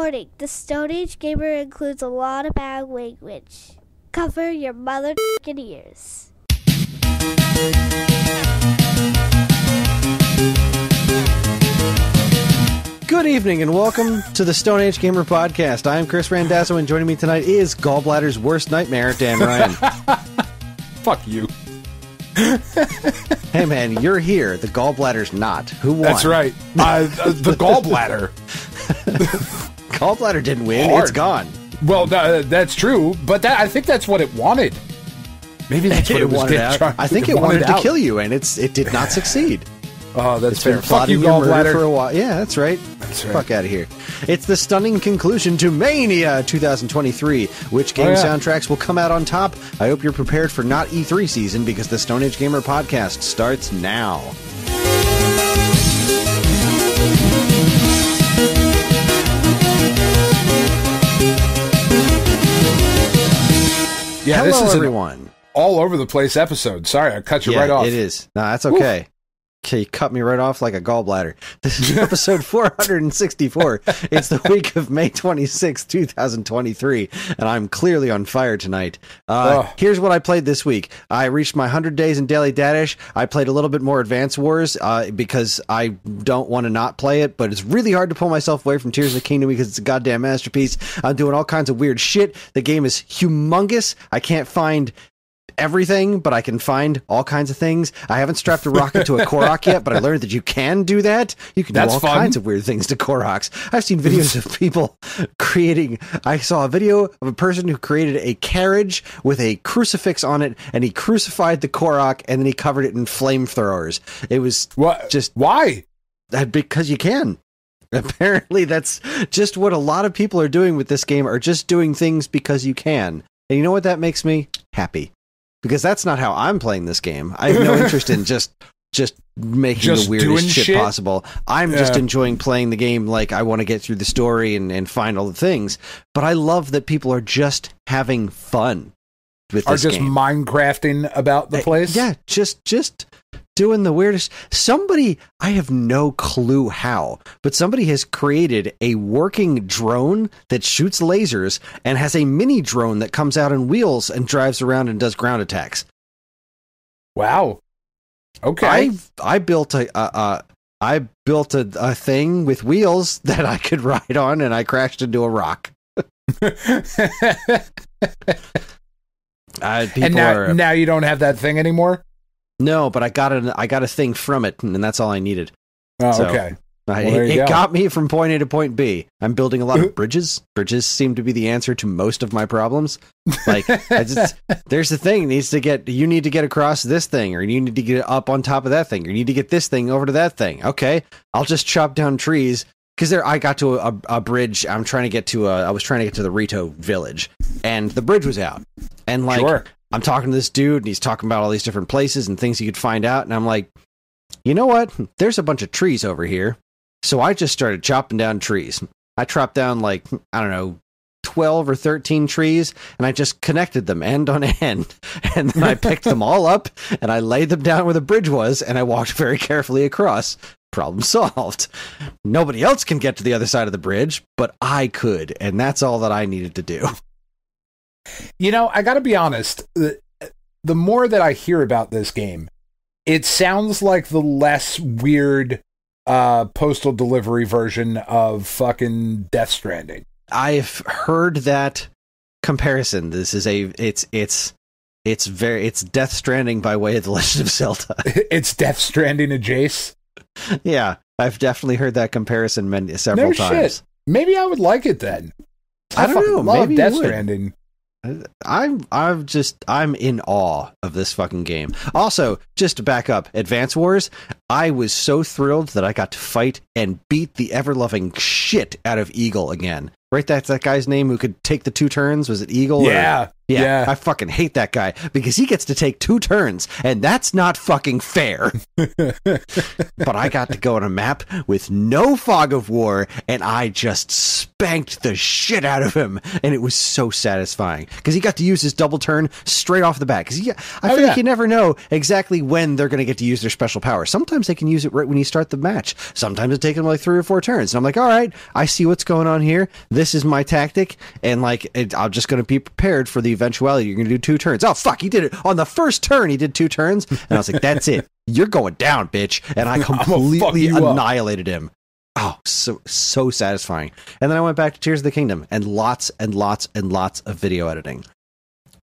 Warning, the Stone Age Gamer includes a lot of bad language. Cover your mother ears. Good evening and welcome to the Stone Age Gamer Podcast. I am Kris Randazzo and joining me tonight is Gallbladder's worst nightmare, Dan Ryan. Fuck you. Hey man, you're here. The gallbladder's not. Who won? That's right. The gallbladder. Gallbladder didn't win. Hard. It's gone. Well, that's true, but I think that's what it wanted. Maybe that's what it wanted out. I think it wanted to kill you, and it did not succeed. Oh, that's fair. Fuck you, gallbladder. For a while. Yeah, that's right. That's right. Fuck out of here. It's the stunning conclusion to MAY-nia 2023. Which game soundtracks will come out on top? I hope you're prepared for not E3 season because the Stone Age Gamer Podcast starts now. Yeah, hello, this is everyone. All over the place episode. Sorry, I cut you right off. It is. No, that's okay. Woo. Okay, you cut me right off like a gallbladder. This is episode 464. It's the week of May 26, 2023, and I'm clearly on fire tonight. Here's what I played this week. I reached my 100 days in Daily Dadish. I played a little bit more Advance Wars because I don't want to not play it, but it's really hard to pull myself away from Tears of the Kingdom because it's a goddamn masterpiece. I'm doing all kinds of weird shit. The game is humongous. I can't find everything, but I can find all kinds of things. I haven't strapped a rocket to a Korok yet, but I learned that you can do that. You can do all kinds of weird things to Koroks. I've seen videos of people creating. I saw a video of a person who created a carriage with a crucifix on it, and he crucified the Korok, and then he covered it in flamethrowers. It was just why? Because you can. Apparently, that's just what a lot of people are doing with this game. Are just doing things because you can. And you know what that makes me? Happy. Because that's not how I'm playing this game. I have no interest in just making the weirdest shit possible. I'm just enjoying playing the game like I want to get through the story and find all the things. But I love that people are just having fun with this game. Are just Minecrafting about the place? Yeah, just doing the weirdest. Somebody, I have no clue how, but somebody has created a working drone that shoots lasers and has a mini drone that comes out on wheels and drives around and does ground attacks. Wow. Okay. I built a thing with wheels that I could ride on, and I crashed into a rock. Now you don't have that thing anymore? No, but I got a thing from it, and that's all I needed. Oh, okay. It got me from point A to point B. I'm building a lot of bridges. Bridges seem to be the answer to most of my problems. Like, there's the thing you need to get across this thing, or you need to get up on top of that thing, or you need to get this thing over to that thing. Okay, I'll just chop down trees. Because I got to a bridge. I was trying to get to the Rito village, and the bridge was out. And I'm talking to this dude, and he's talking about all these different places and things you could find out. And I'm like, you know what? There's a bunch of trees over here. So I just started chopping down trees. I chopped down 12 or 13 trees, and I just connected them end on end. And then I picked them all up, and I laid them down where the bridge was, and I walked very carefully across. Problem solved. Nobody else can get to the other side of the bridge, but I could, and that's all that I needed to do. You know, I gotta be honest, the more that I hear about this game, it sounds like the less weird postal delivery version of fucking Death Stranding. I've heard that comparison. This is it's Death Stranding by way of The Legend of Zelda. It's Death Stranding adjacent. Yeah, I've definitely heard that comparison several times. Shit. Maybe I would like it then. I don't know. Love Maybe Death Stranding. I'm in awe of this fucking game. Also, just to back up, Advance Wars, I was so thrilled that I got to fight and beat the ever-loving shit out of Eagle again. Right, that's that guy's name who could take the two turns? Was it Eagle? Yeah. Yeah, I fucking hate that guy because he gets to take 2 turns, and that's not fucking fair. But I got to go on a map with no fog of war, and I just spanked the shit out of him, and it was so satisfying because he got to use his double turn straight off the bat. Because I feel like you never know exactly when they're going to get to use their special power. Sometimes they can use it right when you start the match. Sometimes it takes them like 3 or 4 turns, and I'm like, all right, I see what's going on here. This is my tactic, and like I'm just going to be prepared for the eventuality. You're going to do 2 turns. Oh, fuck, he did it. On the first turn, he did 2 turns. And I was like, that's it. You're going down, bitch. And I completely annihilated him. Oh, so satisfying. And then I went back to Tears of the Kingdom and lots and lots and lots of video editing.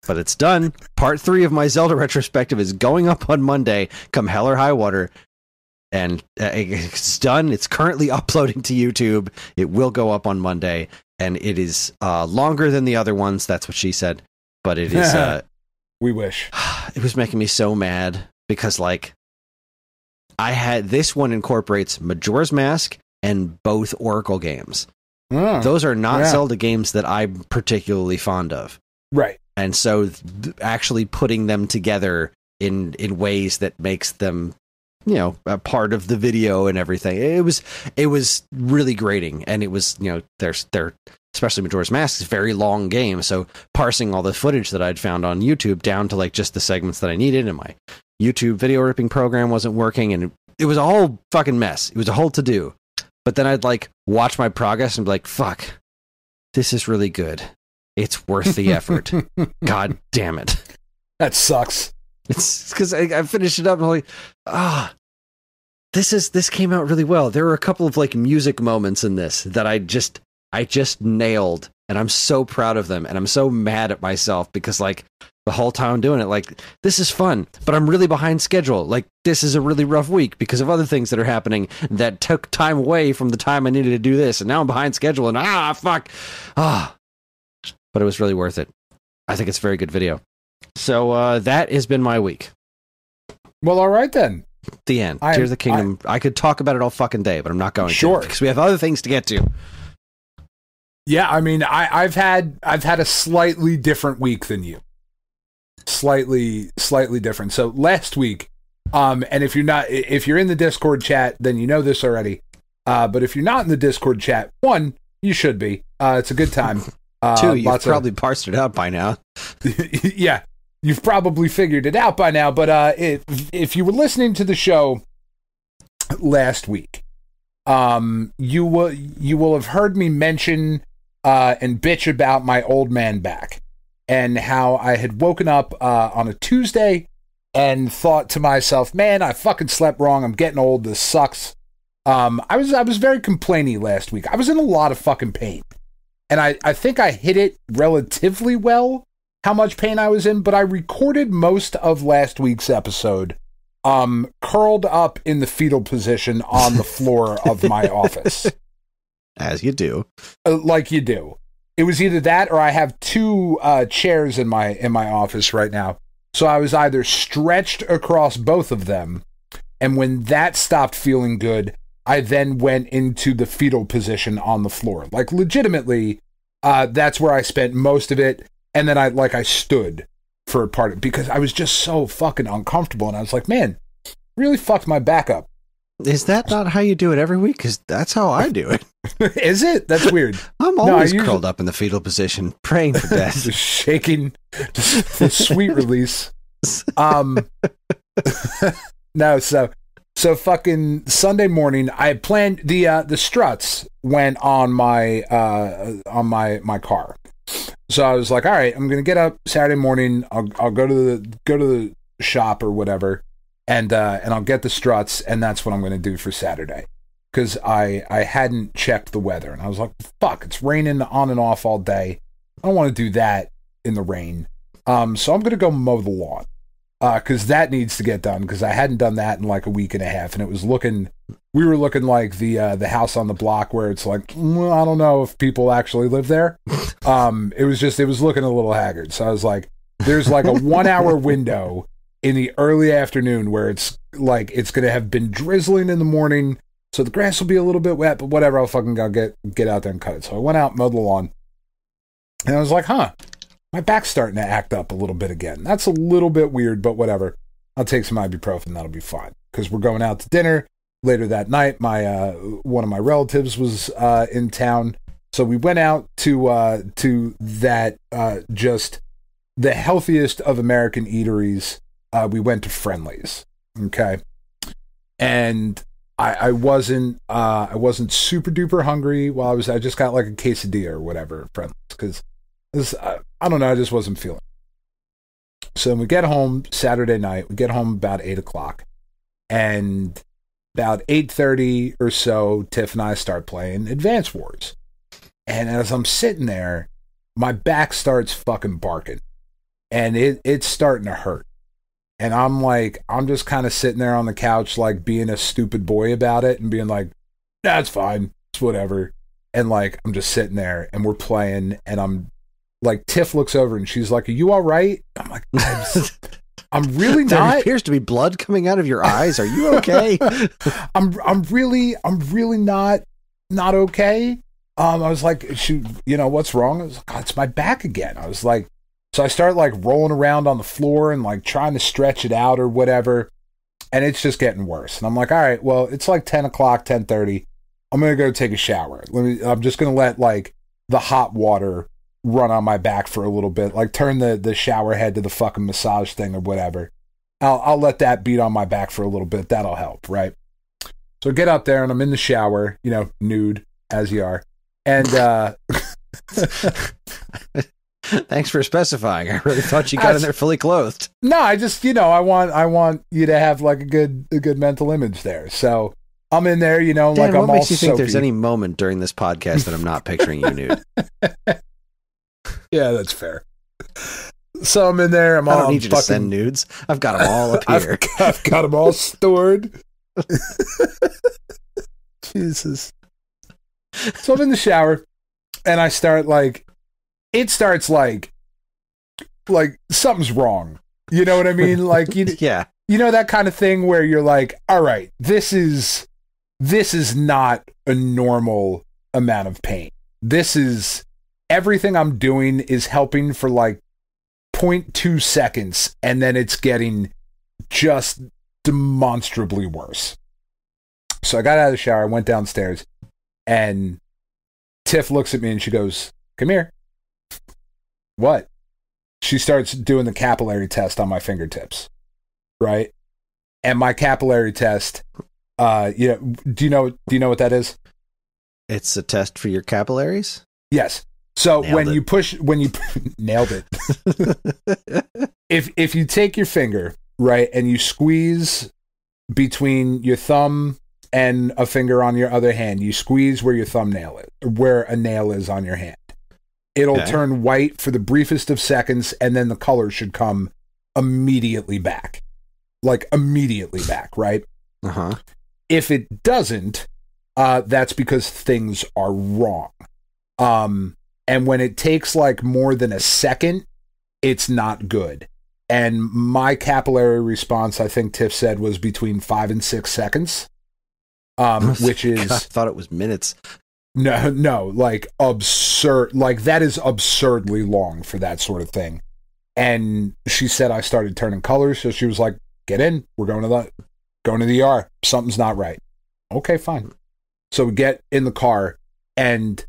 But it's done. Part 3 of my Zelda retrospective is going up on Monday, come hell or high water. And it's done. It's currently uploading to YouTube. It will go up on Monday. And it is longer than the other ones. That's what she said. But it is... we wish. It was making me so mad because, like, this one incorporates Majora's Mask and both Oracle games. Those are not Zelda games that I'm particularly fond of. Right. And so actually putting them together in ways that makes them, you know, a part of the video and everything. It was really grating. And it was, you know, they're especially Majora's Mask is a very long game. So parsing all the footage that I'd found on YouTube down to like just the segments that I needed, and my YouTube video ripping program wasn't working, and it was a whole fucking mess. It was a whole to-do. But then I'd like watch my progress and be like, fuck, this is really good. It's worth the effort. God damn it. That sucks. It's because I finished it up and I'm like, this came out really well. There were a couple of like music moments in this that I just nailed, and I'm so proud of them, and I'm so mad at myself because like the whole time I'm doing it, like, this is fun, but I'm really behind schedule. Like, this is a really rough week because of other things that are happening that took time away from the time I needed to do this, and now I'm behind schedule, and fuck. But it was really worth it. I think it's a very good video. So that has been my week. Well, all right then. The end. Tears of the Kingdom. I could talk about it all fucking day, but I'm not going to because we have other things to get to. Yeah, I mean, I've had a slightly different week than you. Slightly different. So last week, and if you're in the Discord chat, then you know this already. But if you're not in the Discord chat, 1, you should be. It's a good time. 2, you've probably parsed it out by now. Yeah, you've probably figured it out by now. But if you were listening to the show last week, you will have heard me mention and bitch about my old man back. And how I had woken up on a Tuesday and thought to myself, man, I fucking slept wrong. I'm getting old. This sucks. I was very complainy last week. I was in a lot of fucking pain. And I think I hit it relatively well, how much pain I was in. But I recorded most of last week's episode curled up in the fetal position on the floor of my office. As you do. Like you do. It was either that or I have 2 chairs in my office right now. So I was either stretched across both of them, and when that stopped feeling good, I then went into the fetal position on the floor. Like legitimately, that's where I spent most of it, and then I stood for a part of it because I was just so fucking uncomfortable, and I was like, man, really fucked my back up. Is that not how you do it every week? Because that's how I do it. Is it? That's weird. I'm always curled up in the fetal position, praying for death. Just shaking, just the sweet release. No, so fucking Sunday morning, I had planned the struts went on my car. So I was like, all right, I'm gonna get up Saturday morning. I'll go to the shop or whatever. And I'll get the struts, and that's what I'm going to do for Saturday. Because I hadn't checked the weather, and I was like, fuck, it's raining on and off all day. I don't want to do that in the rain. So I'm going to go mow the lawn. Because that needs to get done, because I hadn't done that in like a week and a half, and we were looking like the house on the block where it's like, I don't know if people actually live there. It was looking a little haggard. So I was like, there's like a 1 hour window in the early afternoon where it's going to have been drizzling in the morning, so the grass will be a little bit wet, but whatever, I'll fucking go get out there and cut it. So I went out, mowed the lawn, and I was like, my back's starting to act up a little bit again. That's a little bit weird, but whatever. I'll take some ibuprofen. That'll be fine. Because we're going out to dinner later that night. My one of my relatives was in town. So we went out to that just the healthiest of American eateries. We went to Friendly's. Okay. And I wasn't super duper hungry while I just got like a quesadilla or whatever at Friendly's, because I don't know, I just wasn't feeling it. So we get home Saturday night. We get home about 8:00, and about 8:30 or so, Tiff and I start playing Advance Wars. And as I'm sitting there, my back starts fucking barking, and it's starting to hurt. And I'm just kind of sitting there on the couch, like being a stupid boy about it and being like, that's fine. It's whatever. And like, I'm just sitting there and we're playing, and I'm like, Tiff looks over and she's like, are you all right? I'm like, I'm really not. There appears to be blood coming out of your eyes. Are you okay? I'm really not okay. I was like, what's wrong? I was like, oh, it's my back again. I was like, so I start like rolling around on the floor and like trying to stretch it out or whatever. And it's just getting worse. And I'm like, all right, well, it's like 10:00, 10:30. I'm going to go take a shower. I'm just going to let like the hot water run on my back for a little bit. Like turn the shower head to the fucking massage thing or whatever. I'll let that beat on my back for a little bit. That'll help, right? So I get up there and I'm in the shower, nude as you are. And thanks for specifying. I really thought you got in there fully clothed. No, I just, I want you to have like a good mental image there. So I'm in there, Dan, like I'm all what makes you think soapy. there's any moment during this podcast that I'm not picturing you nude? Yeah, that's fair. So I'm in there. I don't need you to send nudes. I've got them all up here. I've got them all stored. Jesus. So I'm in the shower and I start like, it starts like something's wrong. You know what I mean? Like, yeah. That kind of thing where you're like, all right, this is not a normal amount of pain. This is everything I'm doing is helping for like 0.2 seconds. And then it's getting just demonstrably worse. So I got out of the shower, I went downstairs, and Tiff looks at me and she goes, come here. What? She starts doing the capillary test on my fingertips, right? And my capillary test, do you know what that is? It's a test for your capillaries? Yes. So nailed when you nailed it. If you take your finger, right, and you squeeze between your thumb and a finger on your other hand, you squeeze where your thumbnail is, where a nail is on your hand. It'll turn white for the briefest of seconds, and then the color should come immediately back. Like, immediately back, right? Uh-huh. If it doesn't, that's because things are wrong. And when it takes, like, more than a second, it's not good. And my capillary response, I think Tiff said, was between 5 and 6 seconds. Which is... God, I thought it was minutes. No, like absurd. Like that is absurdly long for that sort of thing. And she said I started turning colors, so she was like, "Get in. We're going to the ER. Something's not right." Okay, fine. So we get in the car, and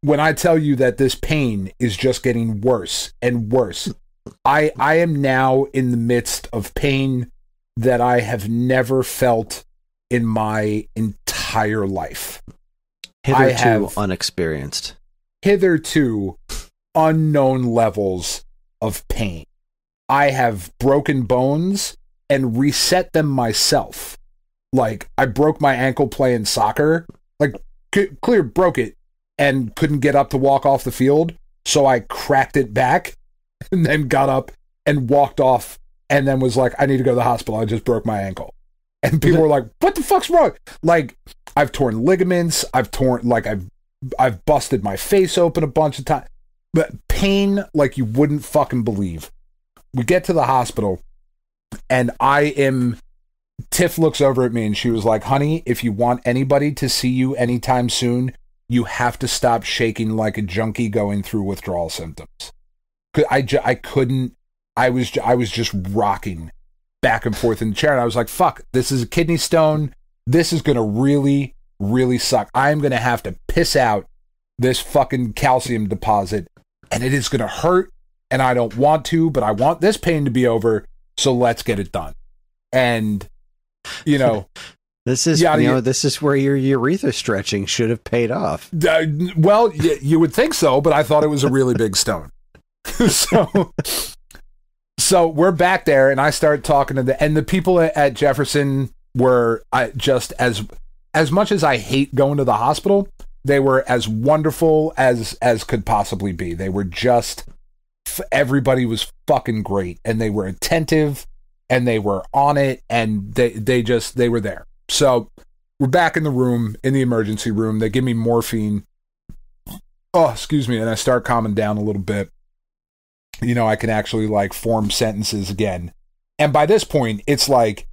when I tell you that this pain is just getting worse and worse, I am now in the midst of pain that I have never felt in my entire life. Hitherto unexperienced. Hitherto unknown levels of pain. I have broken bones and reset them myself. Like, I broke my ankle playing soccer. Like, clear broke it and couldn't get up to walk off the field. So I cracked it back and then got up and walked off and then was like, I need to go to the hospital. I just broke my ankle. And people were like, what the fuck's wrong? Like, I've torn ligaments. I've busted my face open a bunch of times. But pain like you wouldn't fucking believe. We get to the hospital and Tiff looks over at me and she was like, honey, if you want anybody to see you anytime soon, you have to stop shaking like a junkie going through withdrawal symptoms. I couldn't. I was just rocking back and forth in the chair, and I was like, "Fuck, this is a kidney stone. This is gonna really, really suck. I'm gonna have to piss out this fucking calcium deposit, and it is gonna hurt. And I don't want to, but I want this pain to be over. So let's get it done." And this is this is where your urethra stretching should have paid off. Well, you would think so, but I thought it was a really big stone. So we're back there, and I start talking to the people at Jefferson were just as much as I hate going to the hospital, they were as wonderful as could possibly be. They were just, everybody was fucking great, and they were attentive, and they were on it, and they were there. So we're back in the room, in the emergency room. They give me morphine. Oh, excuse me. And I start calming down a little bit. I can actually like form sentences again. And by this point, it's like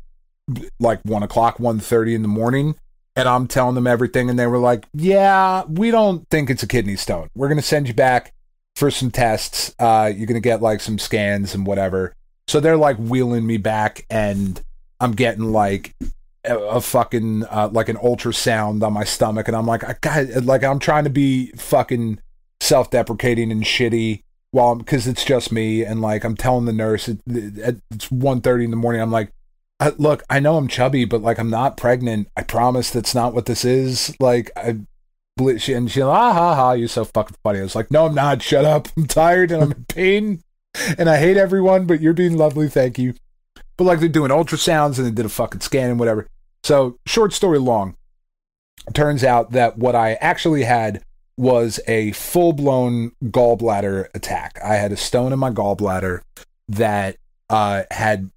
1 o'clock, 1:30 in the morning. And I'm telling them everything. And they were like, "Yeah, we don't think it's a kidney stone. We're going to send you back for some tests. You're going to get like some scans and whatever." So they're like wheeling me back, and I'm getting like a fucking like an ultrasound on my stomach, and I'm like, I'm trying to be fucking self-deprecating and shitty because it's just me, and like I'm telling the nurse it's 1:30 in the morning. I'm like, "Look, I know I'm chubby, but like I'm not pregnant. I promise that's not what this is." Like and she's like, ha ha, you're so fucking funny. I was like, "No, I'm not. Shut up. I'm tired and I'm in pain and I hate everyone, but you're being lovely. Thank you." But like they're doing ultrasounds and they did a fucking scan and whatever. So short story long, it turns out that what I actually had was a full-blown gallbladder attack. I had a stone in my gallbladder that had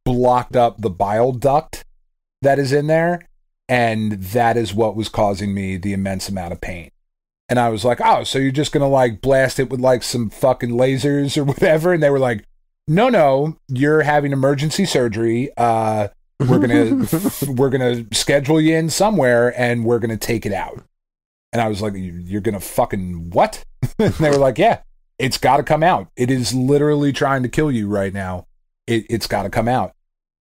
blocked up the bile duct that is in there, and that is what was causing me the immense amount of pain. And I was like, "Oh, so you're just gonna like blast it with like some fucking lasers or whatever?" And they were like, No, you're having emergency surgery. We're gonna schedule you in somewhere, and we're gonna take it out." And I was like, "You're gonna fucking what?" And they were like, "Yeah, it's got to come out. It is literally trying to kill you right now. It's got to come out."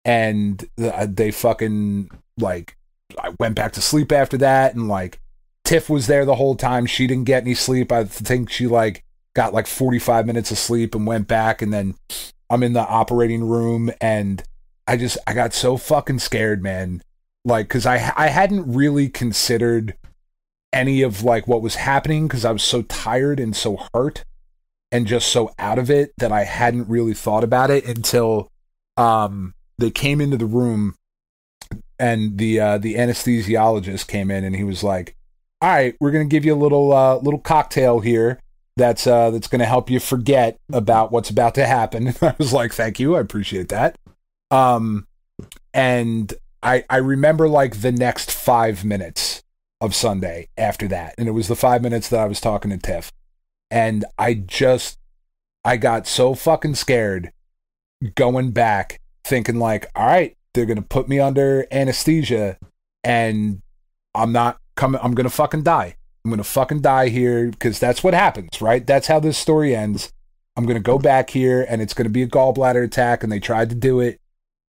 And they fucking like, I went back to sleep after that, and like Tiff was there the whole time. She didn't get any sleep. I think she like got like 45 minutes of sleep and went back, and then I'm in the operating room, and I got so fucking scared, man. Like, cause I hadn't really considered any of like what was happening, cause I was so tired and so hurt and just so out of it that I hadn't really thought about it until they came into the room, and the anesthesiologist came in, and he was like, "All right, we're gonna give you a little cocktail here that's gonna help you forget about what's about to happen." And I was like, "Thank you, I appreciate that." And I remember like the next 5 minutes of Sunday after that, and it was the 5 minutes that I was talking to Tiff, and I got so fucking scared going back, thinking like, all right, they're gonna put me under anesthesia, and I'm gonna fucking die. I'm gonna fucking die here, because that's what happens, right? That's how this story ends. I'm gonna go back here, and it's gonna be a gallbladder attack, and they tried to do it,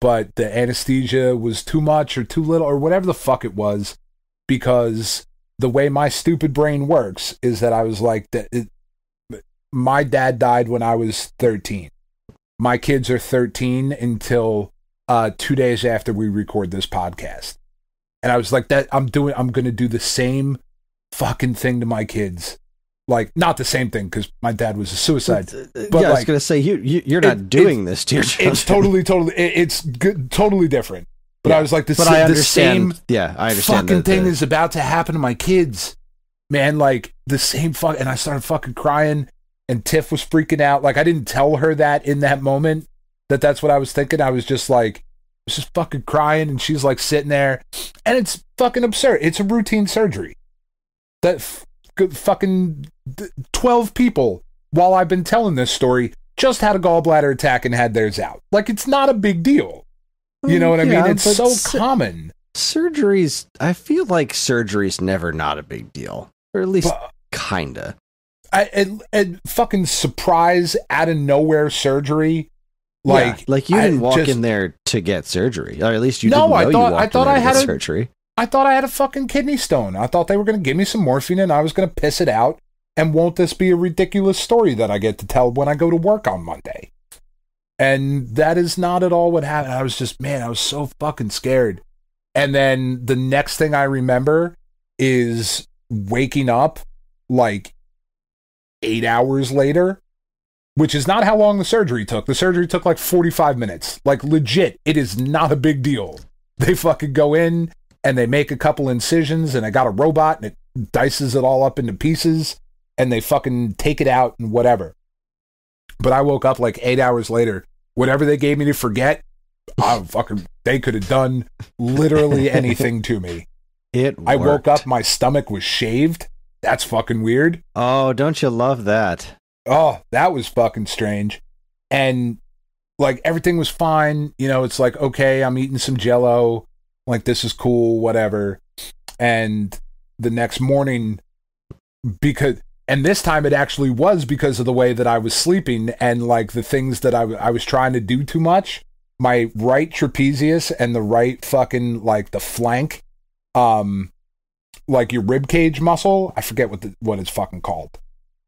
but the anesthesia was too much or too little or whatever the fuck it was, because the way my stupid brain works is that I was like, my dad died when I was 13. My kids are 13 until 2 days after we record this podcast. And I was like, I'm going to do the same fucking thing to my kids. Like, not the same thing, because my dad was a suicide. But yeah, I was going to say, you're not doing this to your children. It's totally, it's good, totally different. But yeah, I was like, the same I understand fucking thing is about to happen to my kids. Man, like, the same fuck. And I started fucking crying, and Tiff was freaking out. Like, I didn't tell her that in that moment, that's what I was thinking. I was just fucking crying, and she's like sitting there, and it's fucking absurd. It's a routine surgery. That fucking 12 people, while I've been telling this story, just had a gallbladder attack and had theirs out. Like, it's not a big deal. You know what I mean? It's so common. Surgeries, I feel like surgery's never not a big deal. Or at least kinda. and fucking surprise out of nowhere surgery. Like you didn't walk in there to get surgery, or at least you didn't know you walked in there to get surgery. I thought I had a fucking kidney stone. I thought they were going to give me some morphine and I was going to piss it out. And won't this be a ridiculous story that I get to tell when I go to work on Monday? And that is not at all what happened. I was just, man, I was so fucking scared. And then the next thing I remember is waking up like 8 hours later, which is not how long the surgery took. The surgery took like 45 minutes. Like legit, it is not a big deal. They fucking go in and they make a couple incisions and I got a robot and it dices it all up into pieces and they fucking take it out and whatever. But I woke up like 8 hours later. Whatever they gave me to forget, they could have done literally anything to me. I woke up, my stomach was shaved. That's fucking weird. Oh, don't you love that? Oh, that was fucking strange. And like everything was fine. You know, it's like, okay, I'm eating some Jell-O. Like, this is cool, whatever. And the next morning, and this time it actually was because of the way that I was sleeping and like the things that I was trying to do too much. My right trapezius and the right fucking, like the flank, like your rib cage muscle. I forget what it's fucking called.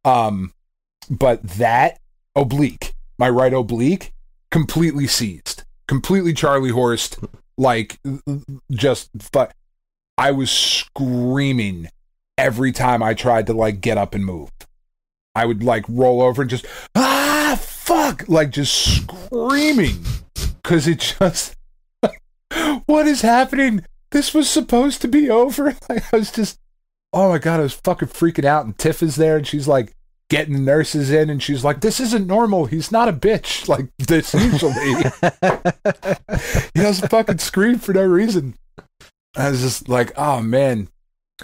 But that oblique, my right oblique, completely seized, completely Charlie horsed. Like, I was screaming every time I tried to, like, get up and move. I would, like, roll over and just, fuck! Like, just screaming. Because it just, what is happening? This was supposed to be over. Like, I was just, oh my God, I was fucking freaking out. And Tiff is there and she's, like, getting the nurses in and she's like, this isn't normal. He's not a bitch like this usually. He doesn't fucking scream for no reason. I was just like, oh man.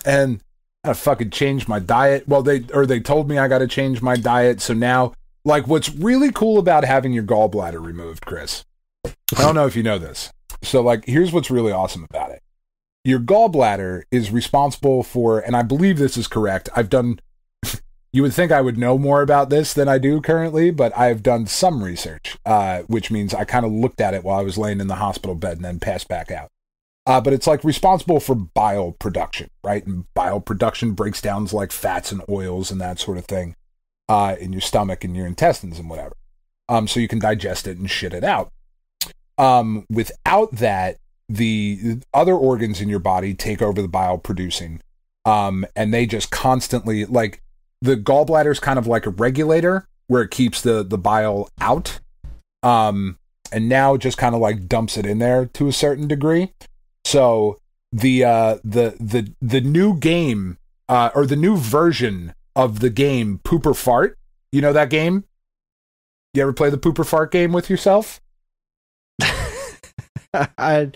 And I fucking changed my diet. Well, they told me I got to change my diet. So now, like, what's really cool about having your gallbladder removed, Chris, I don't know if you know this. So like, here's what's really awesome about it. Your gallbladder is responsible for, and I believe this is correct. You would think I would know more about this than I do currently, but I've done some research, which means I kind of looked at it while I was laying in the hospital bed and then passed back out. But it's like responsible for bile production, right? And bile production breaks down like fats and oils and that sort of thing in your stomach and your intestines and whatever. So you can digest it and shit it out. Without that, the other organs in your body take over the bile producing. And they just constantly, like, the gallbladder is kind of like a regulator where it keeps the bile out. And now just kind of like dumps it in there to a certain degree. So the new game, or the new version of the game, Poop or Fart, you know that game? You ever play the Poop or Fart game with yourself? I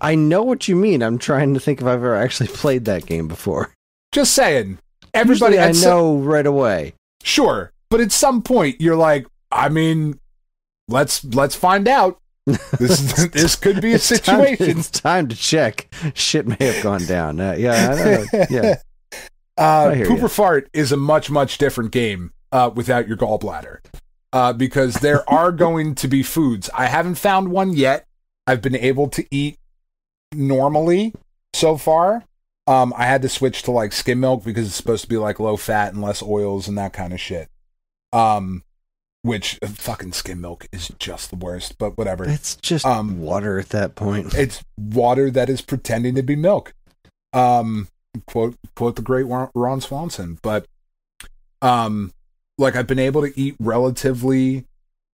know what you mean. I'm trying to think if I've ever actually played that game before. Just saying. Everybody, I know right away. Sure, but at some point you're like, I mean, let's find out. This could be a situation. It's time to check. Shit may have gone down. Yeah, I know. Yeah. Poop or Fart is a much different game without your gallbladder, because there are going to be foods. I haven't found one yet. I've been able to eat normally so far. I had to switch to like skim milk because it's supposed to be like low fat and less oils and that kind of shit. Which fucking skim milk is just the worst, but whatever. It's just water at that point. It's water that is pretending to be milk. Quote the great Ron Swanson. But like, I've been able to eat relatively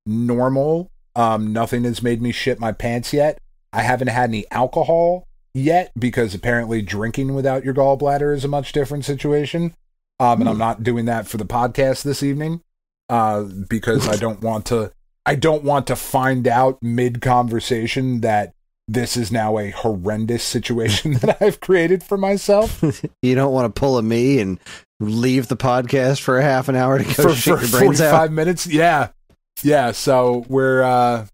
normal. Nothing has made me shit my pants yet. I haven't had any alcohol yet because apparently drinking without your gallbladder is a much different situation. And I'm not doing that for the podcast this evening. Because I don't want to find out mid-conversation that this is now a horrendous situation that I've created for myself. You don't want to pull a me and leave the podcast for a half an hour to go shit your brains 45 minutes. Yeah. So we're,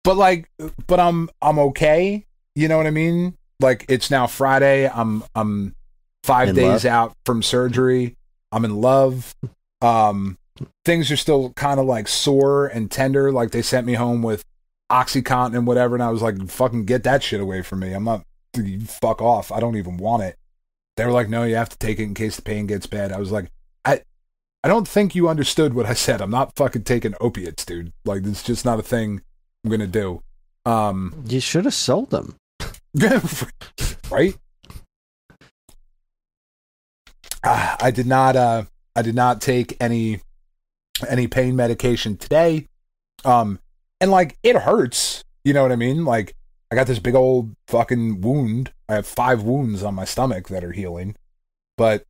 but I'm okay. You know what I mean? Like, it's now Friday. I'm 5 days out from surgery. I'm in love. Things are still kind of like sore and tender. Like they sent me home with OxyContin and whatever, and I was like, fucking get that shit away from me. I'm not, fuck off. I don't even want it. They were like, no, you have to take it in case the pain gets bad. I was like, I don't think you understood what I said. I'm not fucking taking opiates, dude. Like, it's just not a thing I'm gonna do. You should have sold them. Right? I did not take any pain medication today. And like, it hurts. You know what I mean? Like, I got this big old fucking wound. I have 5 wounds on my stomach that are healing. But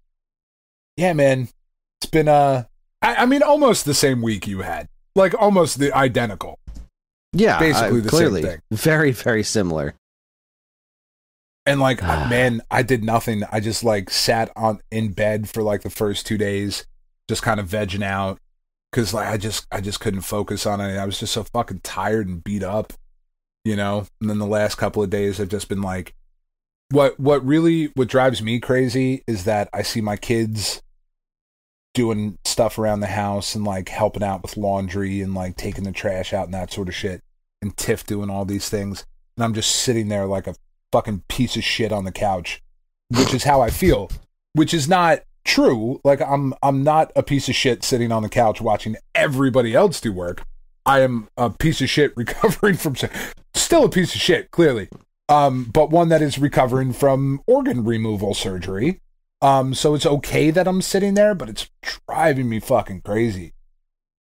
yeah, man, it's been I mean, almost the same week you had. Like, almost the identical. Yeah, basically the clearly, same thing. Very, very similar. And like, man, I did nothing. I just like sat in bed for like the first 2 days, just kind of vegging out, because like I just couldn't focus on it. I was just so fucking tired and beat up, you know. And then the last couple of days, I've just been like, what drives me crazy is that I see my kids doing stuff around the house and like helping out with laundry and like taking the trash out and that sort of shit, and Tiff doing all these things, and I'm just sitting there like a fucking piece of shit on the couch, which is how I feel, which is not true. Like, I'm not a piece of shit sitting on the couch watching everybody else do work. I am a piece of shit recovering from, still a piece of shit, clearly, but one that is recovering from organ removal surgery. So it's okay that I'm sitting there, but it's driving me fucking crazy.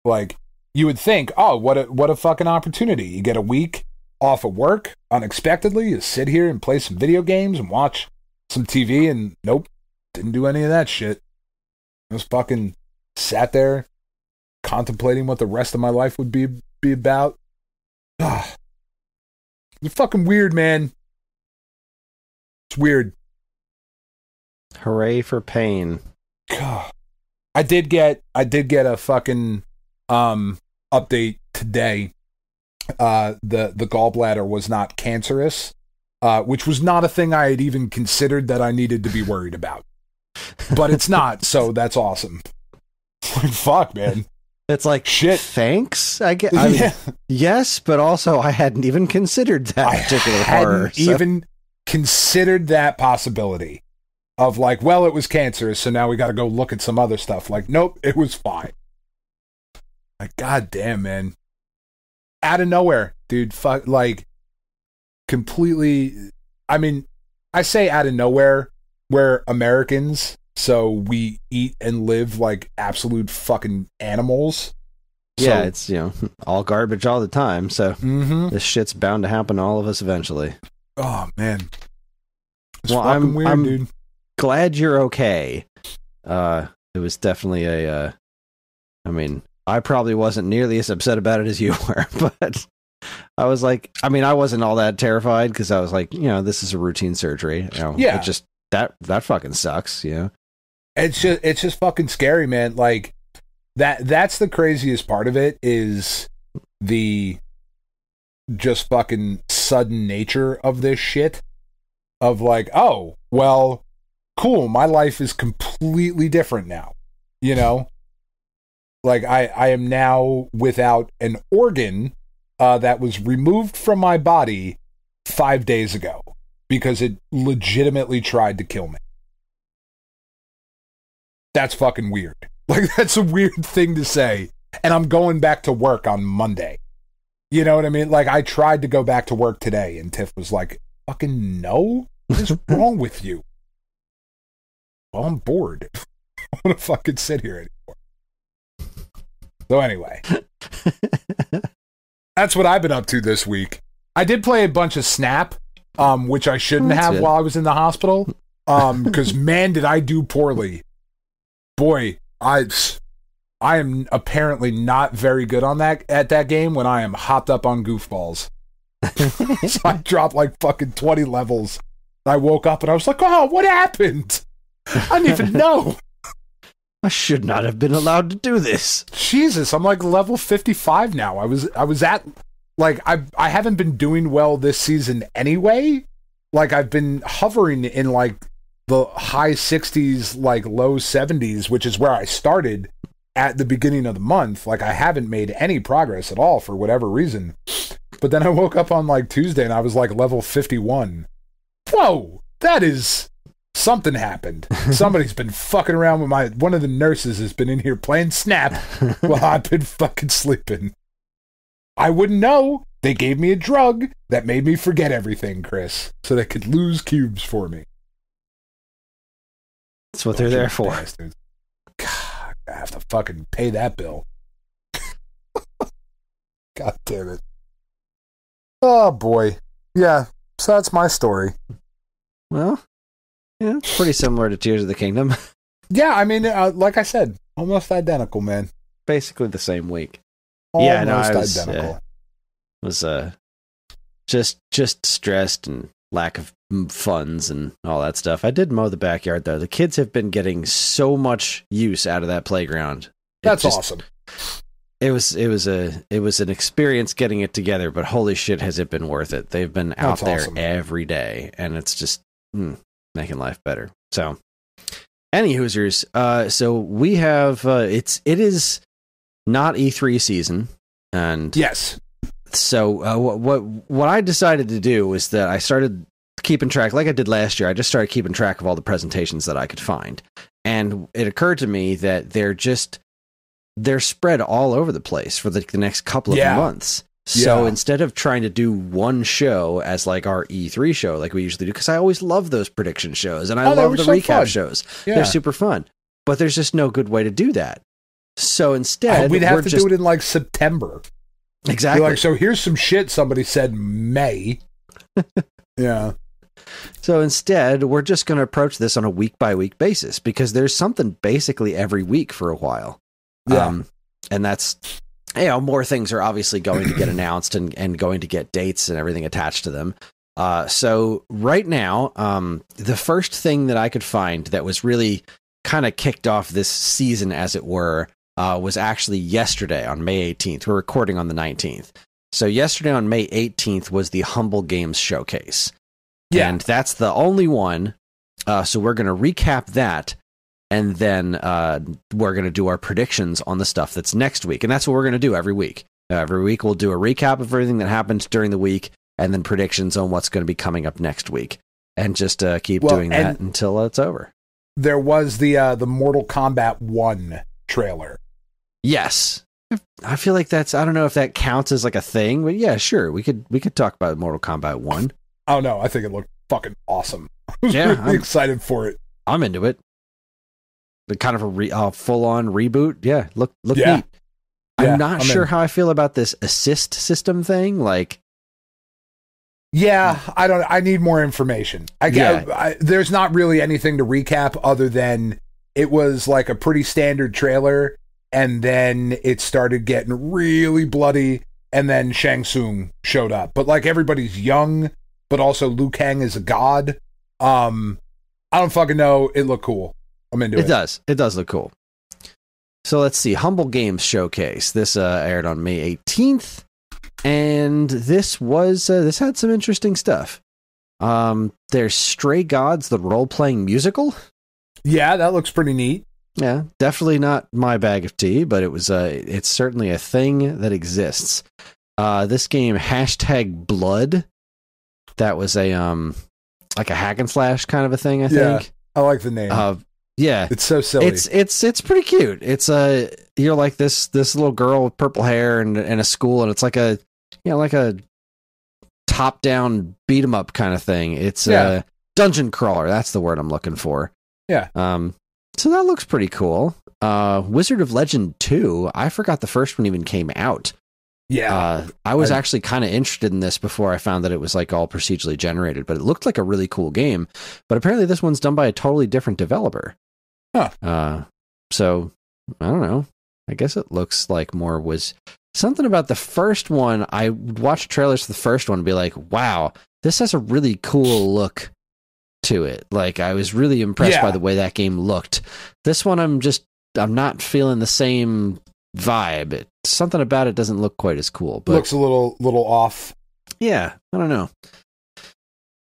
Like, you would think, oh, what a fucking opportunity. You get a week off of work unexpectedly, you sit here and play some video games and watch some TV, and nope, didn't do any of that shit. I just fucking sat there contemplating what the rest of my life would be about. You're fucking weird, man. It's weird. Hooray for pain. God. I did get a fucking update today. The gallbladder was not cancerous, which was not a thing I had even considered that I needed to be worried about. But it's not, so that's awesome. Fuck, man. It's like, shit. Thanks. I mean, yes, but also I hadn't even considered that particular horror. Even considered that possibility of like, well, it was cancerous, so now we got to go look at some other stuff. Like, nope, it was fine. Like, goddamn, man. Out of nowhere, dude. Fuck, like, completely. I mean, I say out of nowhere. We're Americans, so we eat and live like absolute fucking animals. Yeah, so, it's, you know, all garbage all the time, so this shit's bound to happen to all of us eventually. Oh, man. It's well, fucking weird, dude. Glad you're okay. It was definitely I mean, I probably wasn't nearly as upset about it as you were, but I was like, I mean, I wasn't all that terrified because I was like, you know, this is a routine surgery. You know, yeah. It just, that fucking sucks, you know? It's just fucking scary, man. Like, that's the craziest part of it, is the just fucking sudden nature of this shit. Of like, oh, well, cool, my life is completely different now. You know? Like, I am now without an organ that was removed from my body 5 days ago because it legitimately tried to kill me. That's fucking weird. Like, that's a weird thing to say. And I'm going back to work on Monday. You know what I mean? Like, I tried to go back to work today, and Tiff was like, fucking no? What is wrong with you? Well, I'm bored. I don't want to fucking sit here anymore. So anyway, that's what I've been up to this week. I did play a bunch of Snap, which I shouldn't have good. While I was in the hospital, because man, did I do poorly. Boy, I am apparently not very good at that game when I am hopped up on goofballs. So I dropped like fucking 20 levels. I woke up and I was like, oh, what happened? I didn't even know. I should not have been allowed to do this. Jesus, I'm like level 55 now. I was at, like, I haven't been doing well this season anyway. Like, I've been hovering in like the high 60s, like low 70s, which is where I started at the beginning of the month. Like, I haven't made any progress at all for whatever reason. But then I woke up on like Tuesday and I was like level 51. Whoa, that is... Something happened. Somebody's been fucking around with one of the nurses has been in here playing Snap while I've been fucking sleeping. I wouldn't know. They gave me a drug that made me forget everything, Kris, so they could lose cubes for me. That's what they're there for. Bastards. God, I have to fucking pay that bill. God damn it. Oh, boy. Yeah, so that's my story. Well, yeah, it's pretty similar to Tears of the Kingdom. Yeah, I mean, like I said, almost identical, man. Basically the same week. Almost identical. Was just stressed and lack of funds and all that stuff. I did mow the backyard though. The kids have been getting so much use out of that playground. That's awesome. It was an experience getting it together, but holy shit, has it been worth it? They've been out there every day, and it's just making life better. So, any Hoosers, so we have it is not E3 season, and yes. So what I decided to do was that I started keeping track, like I did last year. I just started keeping track of all the presentations that I could find, and it occurred to me that they're spread all over the place for the next couple of months. So instead of trying to do one show as like our E3 show, like we usually do, because I always love those prediction shows and I love the recap shows. Yeah. They're super fun, but there's just no good way to do that. So instead, we'd have to do it in like September. Exactly. You're like, so here's some shit somebody said May. Yeah. So instead, we're just going to approach this on a week by week basis because there's something basically every week for a while. Yeah. And that's, more things are obviously going to get announced and going to get dates and everything attached to them. So right now, the first thing that I could find that was really kind of kicked off this season, as it were, was actually yesterday on May 18th. We're recording on the 19th. So yesterday on May 18th was the Humble Games Showcase. Yeah. And that's the only one. So we're going to recap that. And then we're going to do our predictions on the stuff that's next week. And that's what we're going to do every week. Every week we'll do a recap of everything that happened during the week and then predictions on what's going to be coming up next week. And just keep doing that until it's over. There was the Mortal Kombat 1 trailer. Yes. I feel like I don't know if that counts as like a thing, but yeah, sure. We could talk about Mortal Kombat 1. Oh no, I think it looked fucking awesome. I was really excited for it. I'm into it. The kind of a full-on reboot. Yeah, look neat. Yeah, I'm not sure how I feel about this assist system thing. Like, I need more information. There's not really anything to recap other than it was like a pretty standard trailer, and then it started getting really bloody, and then Shang Tsung showed up. But like everybody's young, but also Liu Kang is a god. I don't fucking know. It looked cool. I'm into it. It does look cool. So let's see. Humble Games Showcase. This aired on May 18th. And this had some interesting stuff. There's Stray Gods, the role-playing musical. Yeah, that looks pretty neat. Yeah, definitely not my bag of tea, but it's certainly a thing that exists. This game, #Blood. That was a like a hack and slash kind of a thing, I think. Yeah, I like the name. Yeah, it's so silly. It's pretty cute. It's you're like this little girl with purple hair and in a school, and it's like a top down beat 'em up kind of thing. It's a dungeon crawler. That's the word I'm looking for. Yeah. So that looks pretty cool. Wizard of Legend 2. I forgot the first one even came out. Yeah. I was actually kind of interested in this before I found that it was like all procedurally generated, but it looked like a really cool game. But apparently this one's done by a totally different developer. Huh. So I don't know. I guess it looks like more was something about the first one. I would watch trailers for the first one and be like, wow, this has a really cool look to it. Like I was really impressed by the way that game looked. This one I'm not feeling the same vibe. Something about it doesn't look quite as cool, but looks a little off. Yeah, I don't know.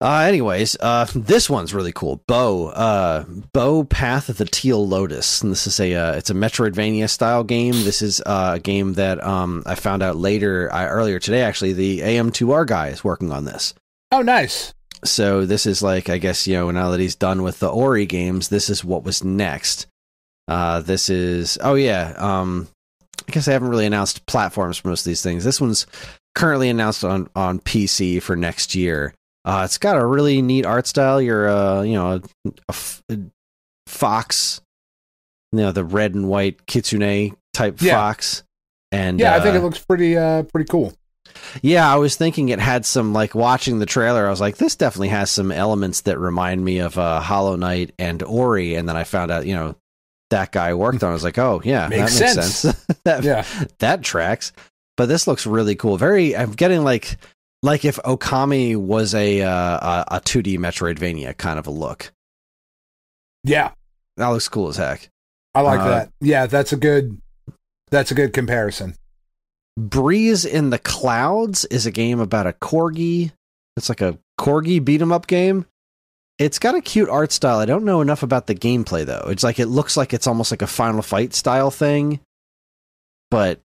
Anyways, this one's really cool. Bow Path of the Teal Lotus. And this is it's a Metroidvania style game. This is a game that I found out earlier today, actually. The AM2R guy is working on this. Oh, nice. So this is like, I guess, now that he's done with the Ori games, this is what was next. This is, I guess I haven't really announced platforms for most of these things. This one's currently announced on PC for next year. It's got a really neat art style. You're, a fox, the red and white kitsune type fox. And I think it looks pretty cool. Yeah, I was thinking it had some, like, watching the trailer, I was like, this definitely has some elements that remind me of Hollow Knight and Ori. And then I found out, that guy worked on it. I was like, oh, yeah, that makes sense. That tracks. But this looks really cool. I'm getting like if Okami was a 2D Metroidvania kind of a look. Yeah. That looks cool as heck. I like that. Yeah, that's a good comparison. Breeze in the Clouds is a game about a corgi. It's like a corgi beat 'em up game. It's got a cute art style. I don't know enough about the gameplay though. It's like, it looks like it's almost like a Final Fight style thing, but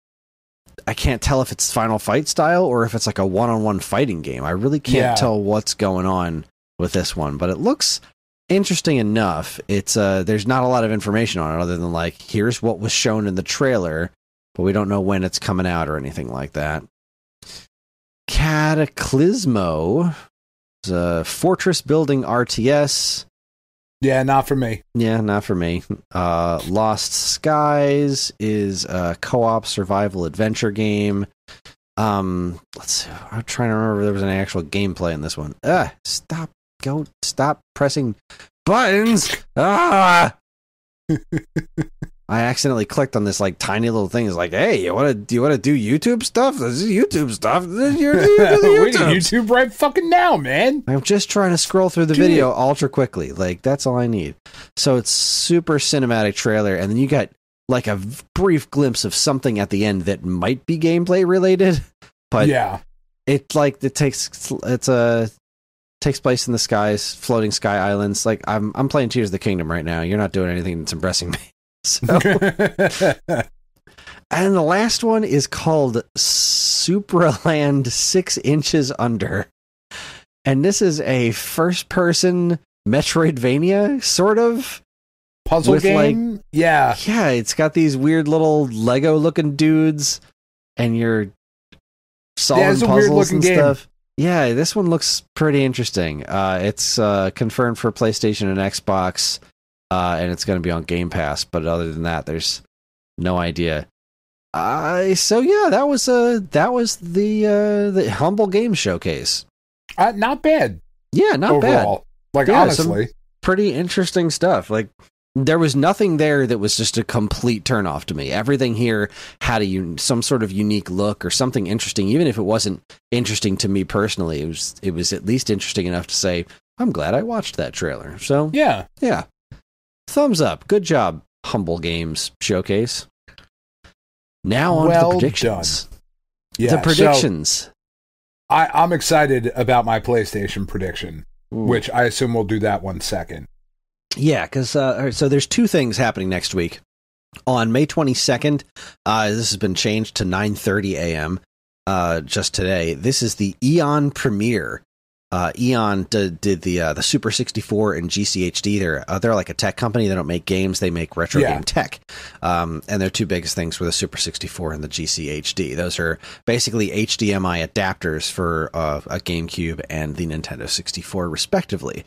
I can't tell if it's Final Fight style or if it's like a one-on-one fighting game. I really can't tell what's going on with this one, but it looks interesting enough. It's there's not a lot of information on it other than like, here's what was shown in the trailer, but we don't know when it's coming out or anything like that. Cataclysmo is a fortress building RTS. Yeah, not for me. Yeah, not for me. Lost Skies is a co-op survival adventure game. Let's see. I'm trying to remember if there was any actual gameplay in this one. Stop pressing buttons. I accidentally clicked on this like tiny little thing. It's like, hey, do you want to do YouTube stuff? This is YouTube stuff. You're YouTube right fucking now, man. I'm just trying to scroll through the video ultra quickly. Like, that's all I need. So it's super cinematic trailer, and then you got like a brief glimpse of something at the end that might be gameplay related. But it like takes place in the skies, floating sky islands. Like, I'm playing Tears of the Kingdom right now. You're not doing anything that's impressing me. So, and the last one is called Supraland 6 Inches Under. And this is a first-person Metroidvania, sort of. Puzzle game? Like, yeah, it's got these weird little Lego-looking dudes, and you're solving puzzles and stuff. Yeah, this one looks pretty interesting. It's confirmed for PlayStation and Xbox. And it's going to be on Game Pass, but other than that, there's no idea. So yeah, that was the Humble Game Showcase. Not bad. Yeah, not overall. Bad. Like, honestly, pretty interesting stuff. Like, there was nothing there that was just a complete turnoff to me. Everything here had some sort of unique look or something interesting, even if it wasn't interesting to me personally. It was at least interesting enough to say, I'm glad I watched that trailer. So yeah. Thumbs up. Good job, Humble Games Showcase. Now on to the predictions. Done. Yeah, the predictions. So I'm excited about my PlayStation prediction, which I assume we'll do that one second. Yeah, because so there's two things happening next week. On May 22nd, this has been changed to 9:30 a.m. Just today. This is the Eon premiere. Eon did the Super 64 and GCHD. They're like a tech company. They don't make games. They make retro game tech. And their two biggest things were the Super 64 and the GCHD. Those are basically HDMI adapters for a GameCube and the Nintendo 64, respectively.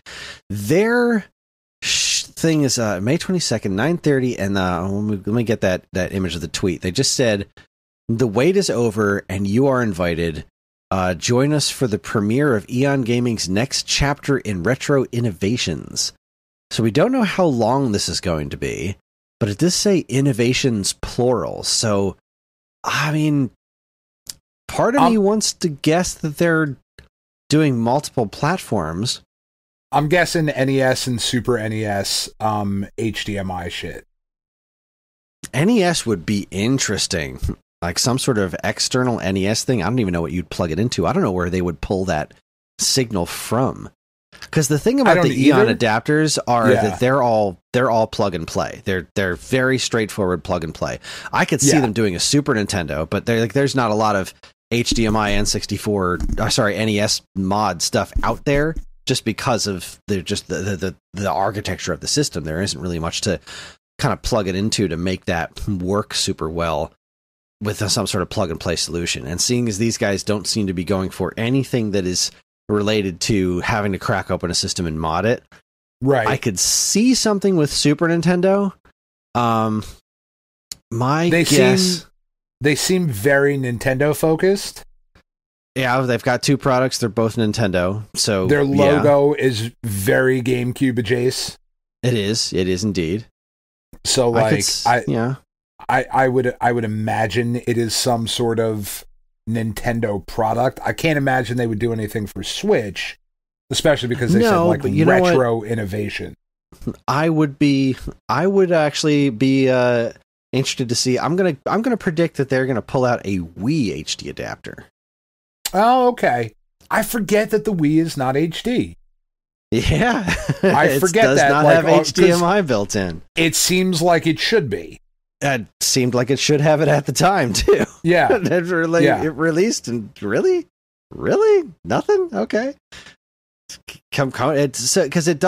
Their thing is May 22nd, 9:30, and let me get that image of the tweet. They just said, the wait is over and you are invited. Join us for the premiere of Eon Gaming's next chapter in retro innovations. So we don't know how long this is going to be, but it does say innovations plural. So, I mean, part of me wants to guess that they're doing multiple platforms. I'm guessing NES and Super NES HDMI shit. NES would be interesting. Like some sort of external NES thing. I don't even know what you'd plug it into. I don't know where they would pull that signal from. Because the thing about the Eon adapters are that they're all plug and play. They're very straightforward plug and play. I could see them doing a Super Nintendo, but there's not a lot of HDMI N64, NES mod stuff out there, just because of the architecture of the system. There isn't really much to kind of plug it into to make that work super well with some sort of plug and play solution. And seeing as these guys don't seem to be going for anything that is related to having to crack open a system and mod it, right? I could see something with Super Nintendo. They seem very Nintendo focused. Yeah, they've got two products. They're both Nintendo. So their logo is very GameCube adjacent. It is indeed. So I would imagine it is some sort of Nintendo product. I can't imagine they would do anything for Switch, especially because they said retro innovation. I would actually be interested to see. I'm gonna predict that they're gonna pull out a Wii HD adapter. Oh, okay. I forget that the Wii is not HD. Yeah, I forget does that not have HDMI built in. It seems like it should be. It seemed like it should have it at the time too. Yeah, it released and really nothing. Okay, because it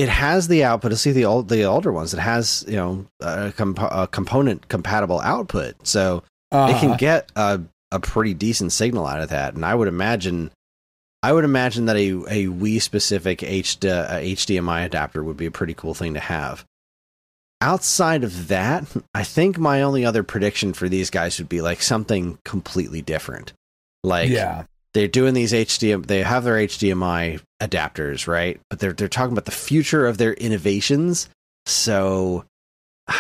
has the output. Let's see the older ones. It has a component compatible output, so it can get a pretty decent signal out of that. And I would imagine that a Wii specific HDMI adapter would be a pretty cool thing to have. Outside of that, I think my only other prediction for these guys would be like something completely different. Like, they're doing these they have their HDMI adapters, right? But they're talking about the future of their innovations. So,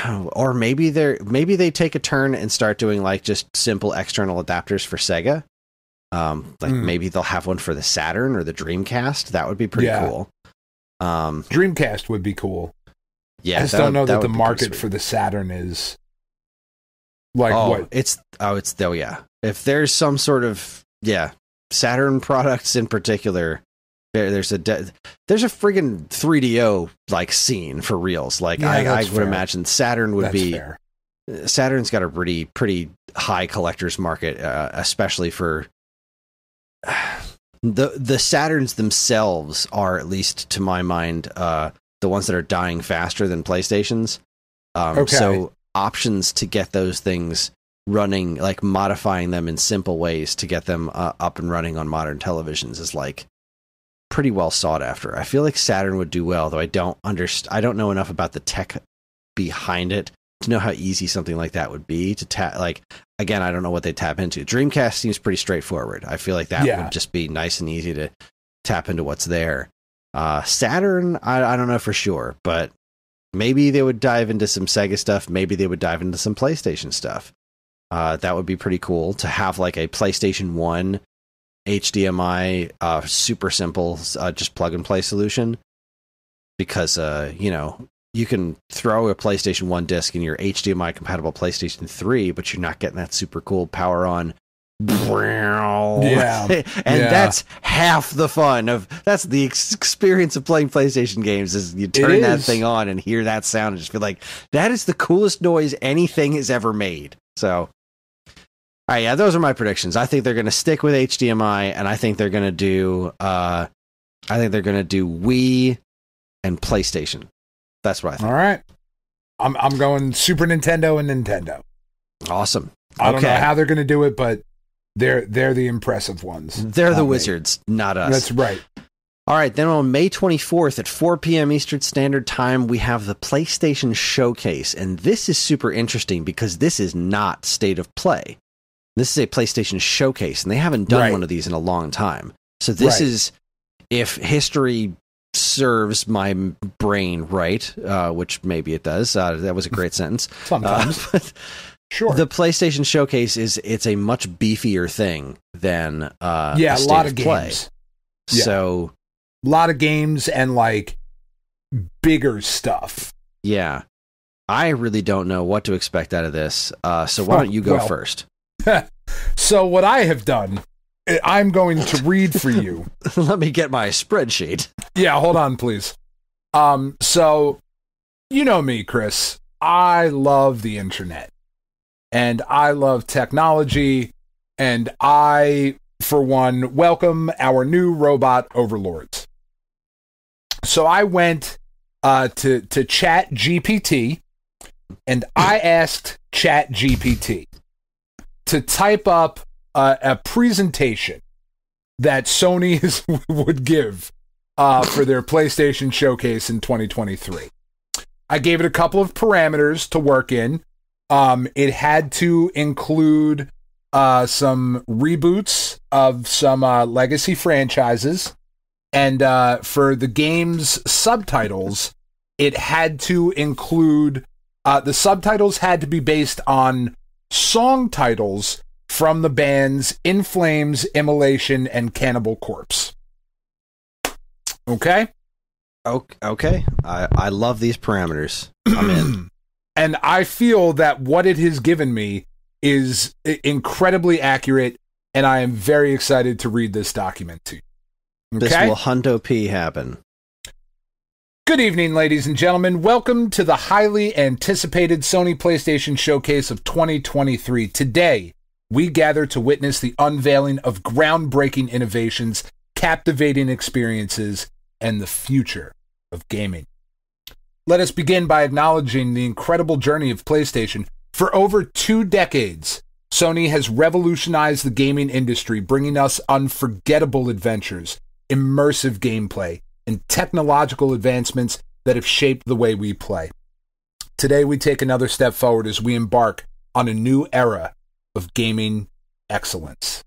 or maybe they take a turn and start doing like just simple external adapters for Sega. Maybe they'll have one for the Saturn or the Dreamcast. That would be pretty cool. Dreamcast would be cool. Yeah, I just don't know that the market for the Saturn is like what. If there's some sort of Saturn products in particular, there's a friggin' 3DO like scene for reals. Like I would imagine Saturn would be. Fair. Saturn's got a pretty high collector's market, especially for the Saturns themselves are, at least to my mind, the ones that are dying faster than PlayStations. So options to get those things running, like modifying them in simple ways to get them up and running on modern televisions, is like pretty well sought after. I feel like Saturn would do well, though I don't know enough about the tech behind it to know how easy something like that would be to tap. Like, again, I don't know what they tap into. Dreamcast seems pretty straightforward. I feel like that would just be nice and easy to tap into what's there. Saturn, I don't know for sure, but maybe they would dive into some Sega stuff. Maybe they would dive into some PlayStation stuff. That would be pretty cool to have like a PlayStation 1 HDMI, super simple, just plug and play solution. Because, you can throw a PlayStation 1 disc in your HDMI compatible PlayStation 3, but you're not getting that super cool power on. That's half the fun that's the experience of playing PlayStation games, is you turn that thing on and hear that sound and just feel like that is the coolest noise anything has ever made. So all right, those are my predictions. I think they're going to stick with HDMI, and I think they're going to do Wii and PlayStation. That's what I think. All right, I'm going Super Nintendo and Nintendo. Awesome. I don't know how they're going to do it, but they're the impressive ones. They're the wizards, not us. That's right. All right, then on May 24th at 4 p.m. Eastern Standard Time, we have the PlayStation Showcase. And this is super interesting because this is not State of Play. This is a PlayStation Showcase, and they haven't done one of these in a long time. So this is, if history serves my brain right, which maybe it does. That was a great sentence. Sometimes. Sure. The PlayStation Showcase it's a much beefier thing than a lot of play. Games. Yeah. So a lot of games and like bigger stuff. Yeah. I really don't know what to expect out of this. So why don't you go first? So what I have done I'm going to read for you. Let me get my spreadsheet. Yeah, hold on, please. So, you know me, Kris. I love the internet. And I love technology. And I, for one, welcome our new robot overlords. So I went to Chat GPT, and I asked Chat GPT to type up a presentation that Sony would give for their PlayStation Showcase in 2023. I gave it a couple of parameters to work in. It had to include some reboots of some legacy franchises. And for the game's subtitles, it had to include... the subtitles had to be based on song titles from the bands In Flames, Immolation, and Cannibal Corpse. Okay? Okay. I love these parameters. I'm in. And I feel that what it has given me is incredibly accurate, and I am very excited to read this document to you. Okay? This will Hundo P happen. Good evening, ladies and gentlemen. Welcome to the highly anticipated Sony PlayStation Showcase of 2023. Today, we gather to witness the unveiling of groundbreaking innovations, captivating experiences, and the future of gaming. Let us begin by acknowledging the incredible journey of PlayStation. For over 2 decades, Sony has revolutionized the gaming industry, bringing us unforgettable adventures, immersive gameplay, and technological advancements that have shaped the way we play. Today, we take another step forward as we embark on a new era of gaming excellence.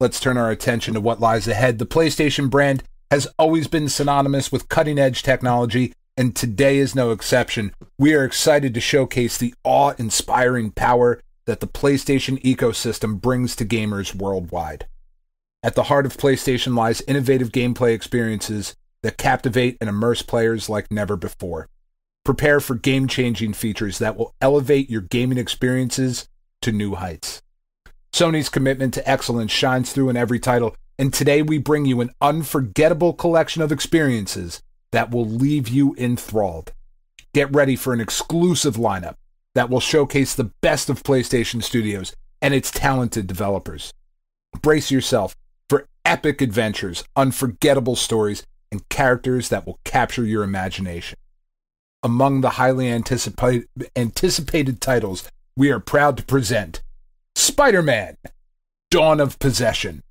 Let's turn our attention to what lies ahead. The PlayStation brand has always been synonymous with cutting-edge technology, and today is no exception. We are excited to showcase the awe-inspiring power that the PlayStation ecosystem brings to gamers worldwide. At the heart of PlayStation lies innovative gameplay experiences that captivate and immerse players like never before. Prepare for game-changing features that will elevate your gaming experiences to new heights. Sony's commitment to excellence shines through in every title, and today we bring you an unforgettable collection of experiences that will leave you enthralled. Get ready for an exclusive lineup that will showcase the best of PlayStation Studios and its talented developers. Brace yourself for epic adventures, unforgettable stories, and characters that will capture your imagination. Among the highly anticipated titles, we are proud to present Spider-Man: Dawn of Possession.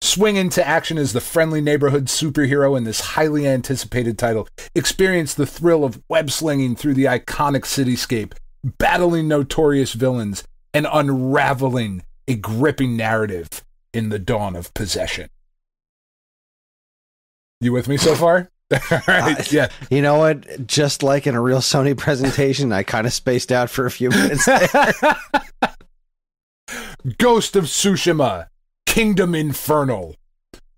Swing into action as the friendly neighborhood superhero in this highly anticipated title. Experience the thrill of web-slinging through the iconic cityscape, battling notorious villains, and unraveling a gripping narrative in the Dawn of Possession. You with me so far? All right, yeah. You know what? Just like in a real Sony presentation, I kind of spaced out for a few minutes there. Ghost of Tsushima, Kingdom Infernal.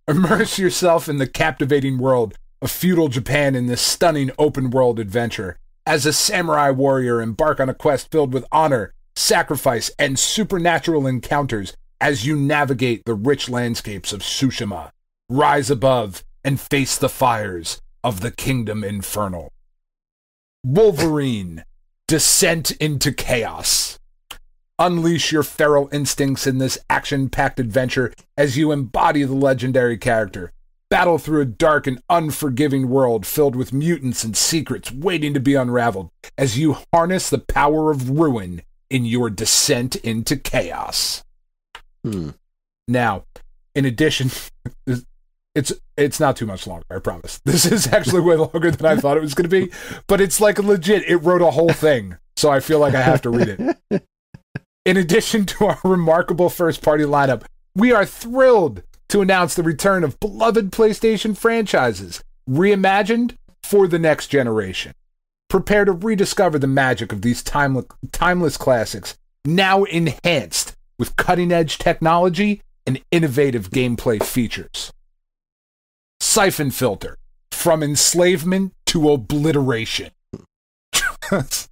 Immerse yourself in the captivating world of feudal Japan in this stunning open-world adventure. As a samurai warrior, embark on a quest filled with honor, sacrifice, and supernatural encounters as you navigate the rich landscapes of Tsushima. Rise above and face the fires of the Kingdom Infernal. Wolverine: Descent into Chaos. Unleash your feral instincts in this action-packed adventure as you embody the legendary character. Battle through a dark and unforgiving world filled with mutants and secrets waiting to be unraveled as you harness the power of ruin in your descent into chaos. Now, in addition, it's not too much longer, I promise. This is actually way longer than I thought it was going to be, but it's like legit. It wrote a whole thing, so I feel like I have to read it. In addition to our remarkable first-party lineup, we are thrilled to announce the return of beloved PlayStation franchises, reimagined for the next generation. Prepare to rediscover the magic of these timeless classics, now enhanced with cutting-edge technology and innovative gameplay features. Siphon Filter: From Enslavement to Obliteration. Fucking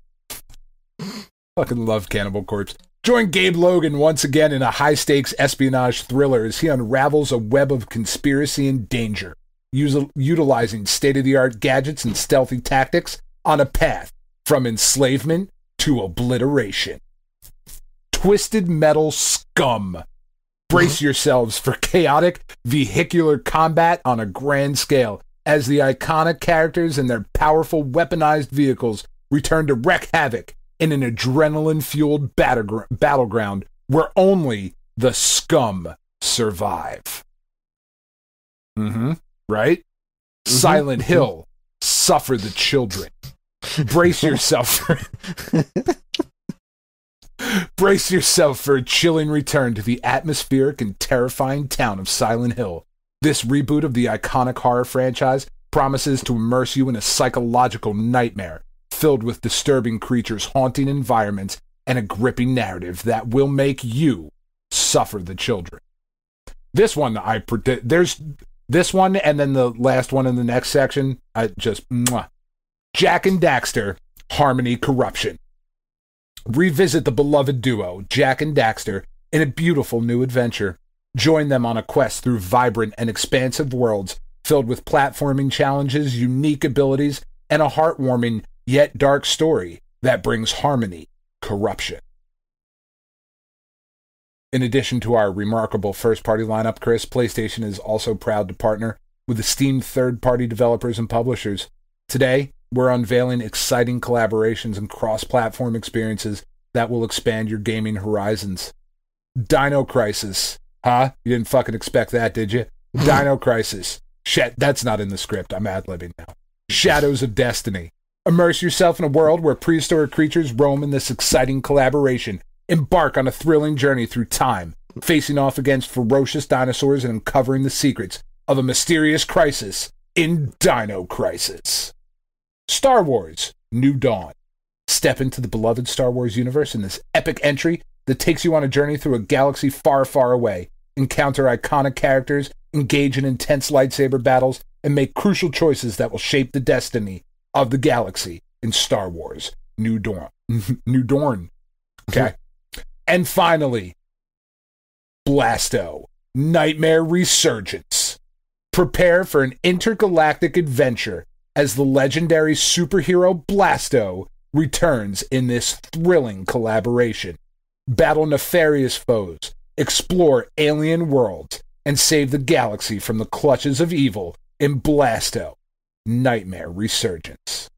love Cannibal Corpse. Join Gabe Logan once again in a high-stakes espionage thriller as he unravels a web of conspiracy and danger, utilizing state-of-the-art gadgets and stealthy tactics on a path from enslavement to obliteration. Twisted Metal Scum. Brace yourselves for chaotic vehicular combat on a grand scale as the iconic characters and their powerful weaponized vehicles return to wreak havoc in an adrenaline-fueled battleground where only the scum survive. Right? Silent Hill, suffer the children. Brace yourself for... Brace yourself for a chilling return to the atmospheric and terrifying town of Silent Hill. This reboot of the iconic horror franchise promises to immerse you in a psychological nightmare filled with disturbing creatures, haunting environments, and a gripping narrative that will make you suffer the children. This one, I predict, there's this one and then the last one in the next section, Jack and Daxter, Harmony Corruption. Revisit the beloved duo, Jack and Daxter, in a beautiful new adventure. Join them on a quest through vibrant and expansive worlds filled with platforming challenges, unique abilities, and a heartwarming yet dark story that brings harmony, corruption. In addition to our remarkable first-party lineup, Kris, PlayStation is also proud to partner with esteemed third-party developers and publishers. Today, we're unveiling exciting collaborations and cross-platform experiences that will expand your gaming horizons. Dino Crisis. Huh? You didn't fucking expect that, did you? Dino Crisis. Shit, that's not in the script. I'm ad-libbing now. Shadows of Destiny. Immerse yourself in a world where prehistoric creatures roam in this exciting collaboration. Embark on a thrilling journey through time, facing off against ferocious dinosaurs and uncovering the secrets of a mysterious crisis in Dino Crisis. Star Wars: New Dawn. Step into the beloved Star Wars universe in this epic entry that takes you on a journey through a galaxy far, far away. Encounter iconic characters, engage in intense lightsaber battles, and make crucial choices that will shape the destiny of the galaxy in Star Wars: New Dawn. New Dawn. Okay. And finally, Blasto: Nightmare Resurgence. Prepare for an intergalactic adventure as the legendary superhero Blasto returns in this thrilling collaboration. Battle nefarious foes, explore alien worlds, and save the galaxy from the clutches of evil in Blasto: Nightmare Resurgence.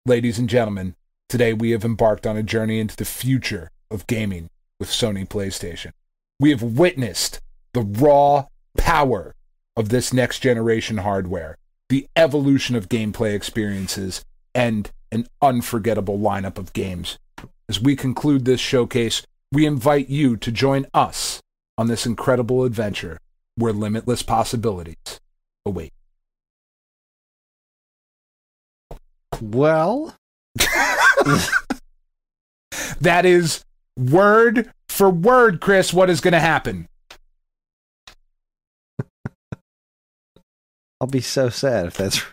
Ladies and gentlemen, today we have embarked on a journey into the future of gaming with Sony PlayStation. We have witnessed the raw power of this next generation hardware, the evolution of gameplay experiences, and an unforgettable lineup of games. As we conclude this showcase, we invite you to join us on this incredible adventure where limitless possibilities await. Well, that is word for word, Kris, what is going to happen. I'll be so sad if that's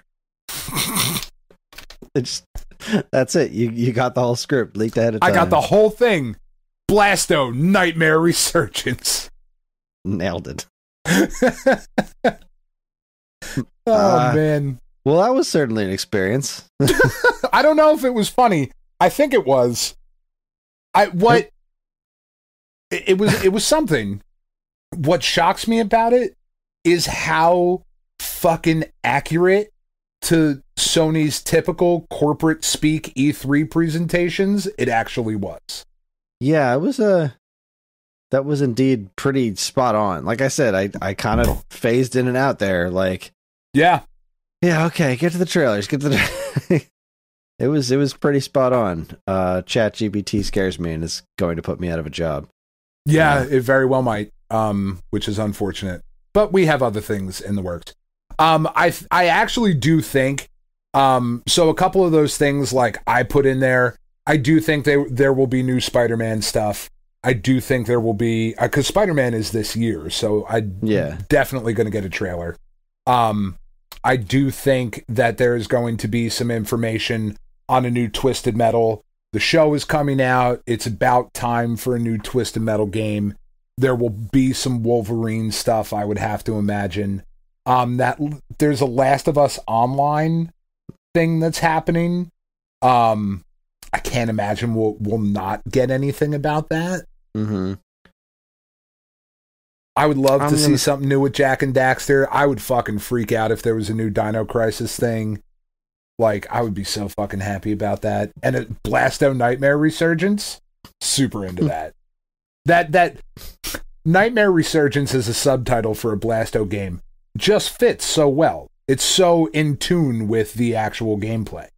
that's it. You got the whole script leaked ahead of time. I got the whole thing. Blasto: Nightmare Resurgence. Nailed it. Man. Well, that was certainly an experience. I don't know if it was funny. I think it was. It was something. What shocks me about it is how fucking accurate to Sony's typical corporate speak E3 presentations it actually was. Yeah, that was indeed pretty spot on. Like I said, I kind of phased in and out there. Like, yeah, okay, get to the trailers. It was pretty spot on. ChatGPT scares me and is going to put me out of a job. Yeah, it very well might, which is unfortunate. But we have other things in the works. I actually do think, so a couple of those things like I put in there, I do think there will be new Spider-Man stuff. I do think there will be, because Spider-Man is this year, so definitely going to get a trailer. I do think that there is going to be some information on a new Twisted Metal. the show is coming out. It's about time for a new Twisted Metal game. There will be some Wolverine stuff, I would have to imagine. That there's a Last of Us Online thing that's happening. I can't imagine we'll not get anything about that. Mm-hmm. I would love to see something new with Jack and Daxter. I would fucking freak out if there was a new Dino Crisis thing. Like, I would be so fucking happy about that. And a Blasto Nightmare Resurgence, super into that. That Nightmare Resurgence as a subtitle for a Blasto game just fits so well. It's so in tune with the actual gameplay.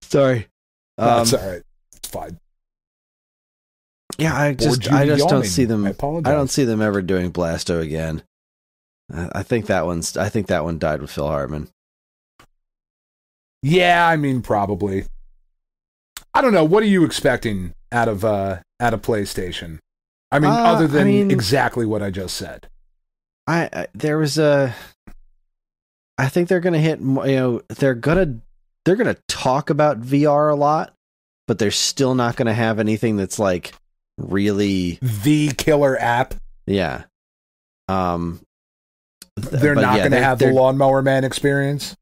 Sorry. That's all right. It's fine. Yeah, I just don't see them. I don't see them ever doing Blasto again. I think that one died with Phil Hartman. Yeah, I mean, probably. I don't know. What are you expecting out of PlayStation? I mean, other than exactly what I just said. I think they're gonna hit. They're gonna talk about VR a lot, but they're still not gonna have anything that's like really the killer app. Yeah. They're not going to have the Lawnmower Man experience.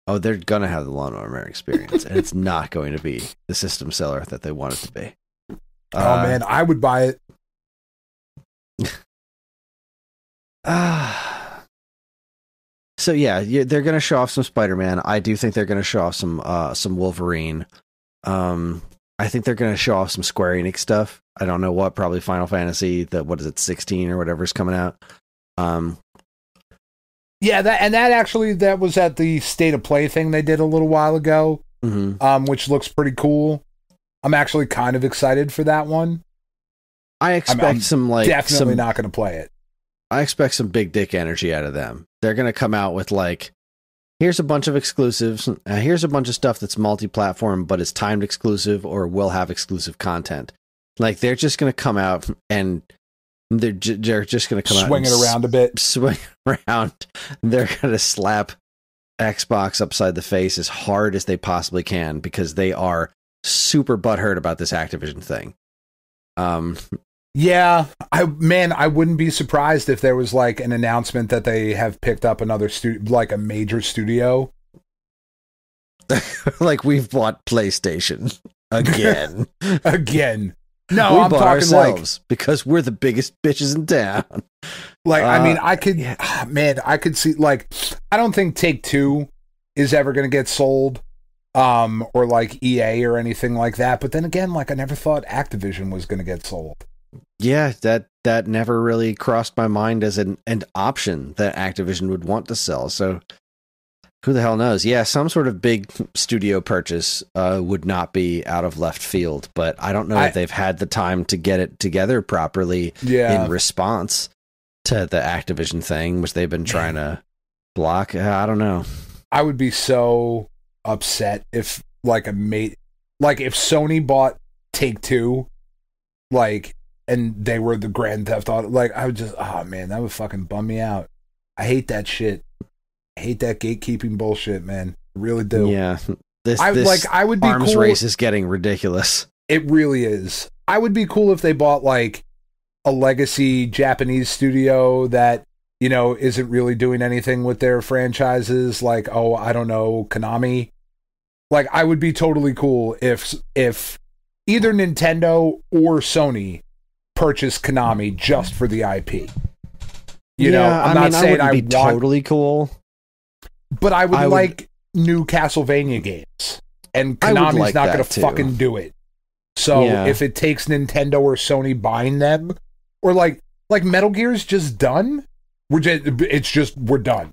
Oh, they're going to have the Lawnmower Man experience, and it's not going to be the system seller that they want it to be. Oh man, I would buy it. So yeah, they're going to show off some Spider-Man. I do think they're going to show off some Wolverine. I think they're going to show off some Square Enix stuff. I don't know what, probably Final Fantasy, 16 or whatever's coming out. Yeah, that was at the State of Play thing they did a little while ago, which looks pretty cool. I'm actually kind of excited for that one. I expect definitely not going to play it. I expect some big dick energy out of them. They're going to come out with like, here's a bunch of exclusives. Here's a bunch of stuff that's multi-platform, but it's timed exclusive or will have exclusive content. Like, they're just going to come out and they're just going to come swing it around a bit. Swing around. They're going to slap Xbox upside the face as hard as they possibly can because they are super butthurt about this Activision thing. Yeah, I wouldn't be surprised if there was like an announcement that they have picked up another like a major studio. Like, we've bought PlayStation again. Again. No, I'm talking ourselves because we're the biggest bitches in town. Like, I mean, I could see, like, I don't think Take-Two is ever going to get sold, or like EA or anything like that. But then again, like, I never thought Activision was going to get sold. Yeah, that never really crossed my mind as an option that Activision would want to sell. So who the hell knows? Yeah, some sort of big studio purchase would not be out of left field, but I don't know if they've had the time to get it together properly in response to the Activision thing, which they've been trying to block. I don't know. I would be so upset if if Sony bought Take-Two, like, and they were the Grand Theft Auto, like, I would just, oh man, that would fucking bum me out. I hate that shit. I hate that gatekeeping bullshit, man. I really do. Yeah. I would be arms cool. Race is getting ridiculous. It really is. I would be cool if they bought like a legacy Japanese studio that, isn't really doing anything with their franchises. Like, oh, I don't know, Konami. Like, I would be totally cool if either Nintendo or Sony purchased Konami just for the IP. I'm not saying I would be totally cool. But I would like new Castlevania games, and Konami's not going to fucking do it. So if it takes Nintendo or Sony buying them, or like Metal Gear's just done, we're done.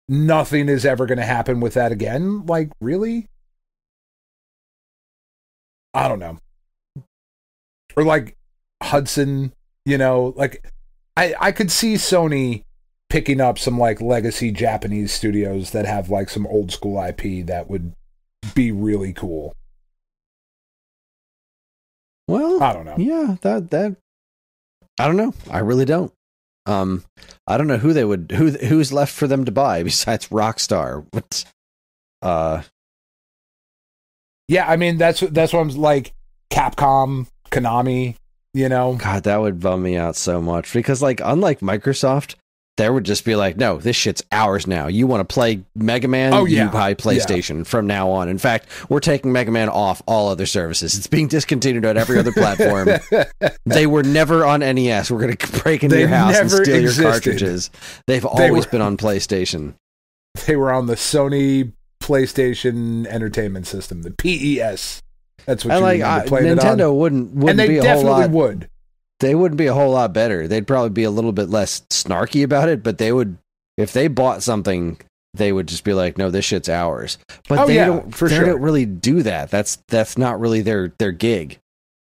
Nothing is ever going to happen with that again. Like, really? I don't know. Or like Hudson, like I could see Sony picking up some like legacy Japanese studios that have like some old school IP that would be really cool. Well, I don't know. Yeah, that I don't know. I really don't. I don't know who's left for them to buy besides Rockstar. Yeah, I mean, that's what I'm like, Capcom, Konami, you know? God, that would bum me out so much because, like, unlike Microsoft, there would just be like, no, this shit's ours now. You want to play Mega Man? Oh, yeah. You buy PlayStation from now on. In fact, we're taking Mega Man off all other services. It's being discontinued on every other platform. They were never on NES. We're going to break into your house and steal your cartridges. They've always been on PlayStation. They were on the Sony PlayStation Entertainment System, the PES. That's what you need to play Nintendo it on. wouldn't and they be a definitely whole lot. would. They wouldn't be a whole lot better. They'd probably be a little bit less snarky about it, but they would, if they bought something, they would just be like, no, this shit's ours. But they don't really do that. That's not really their gig.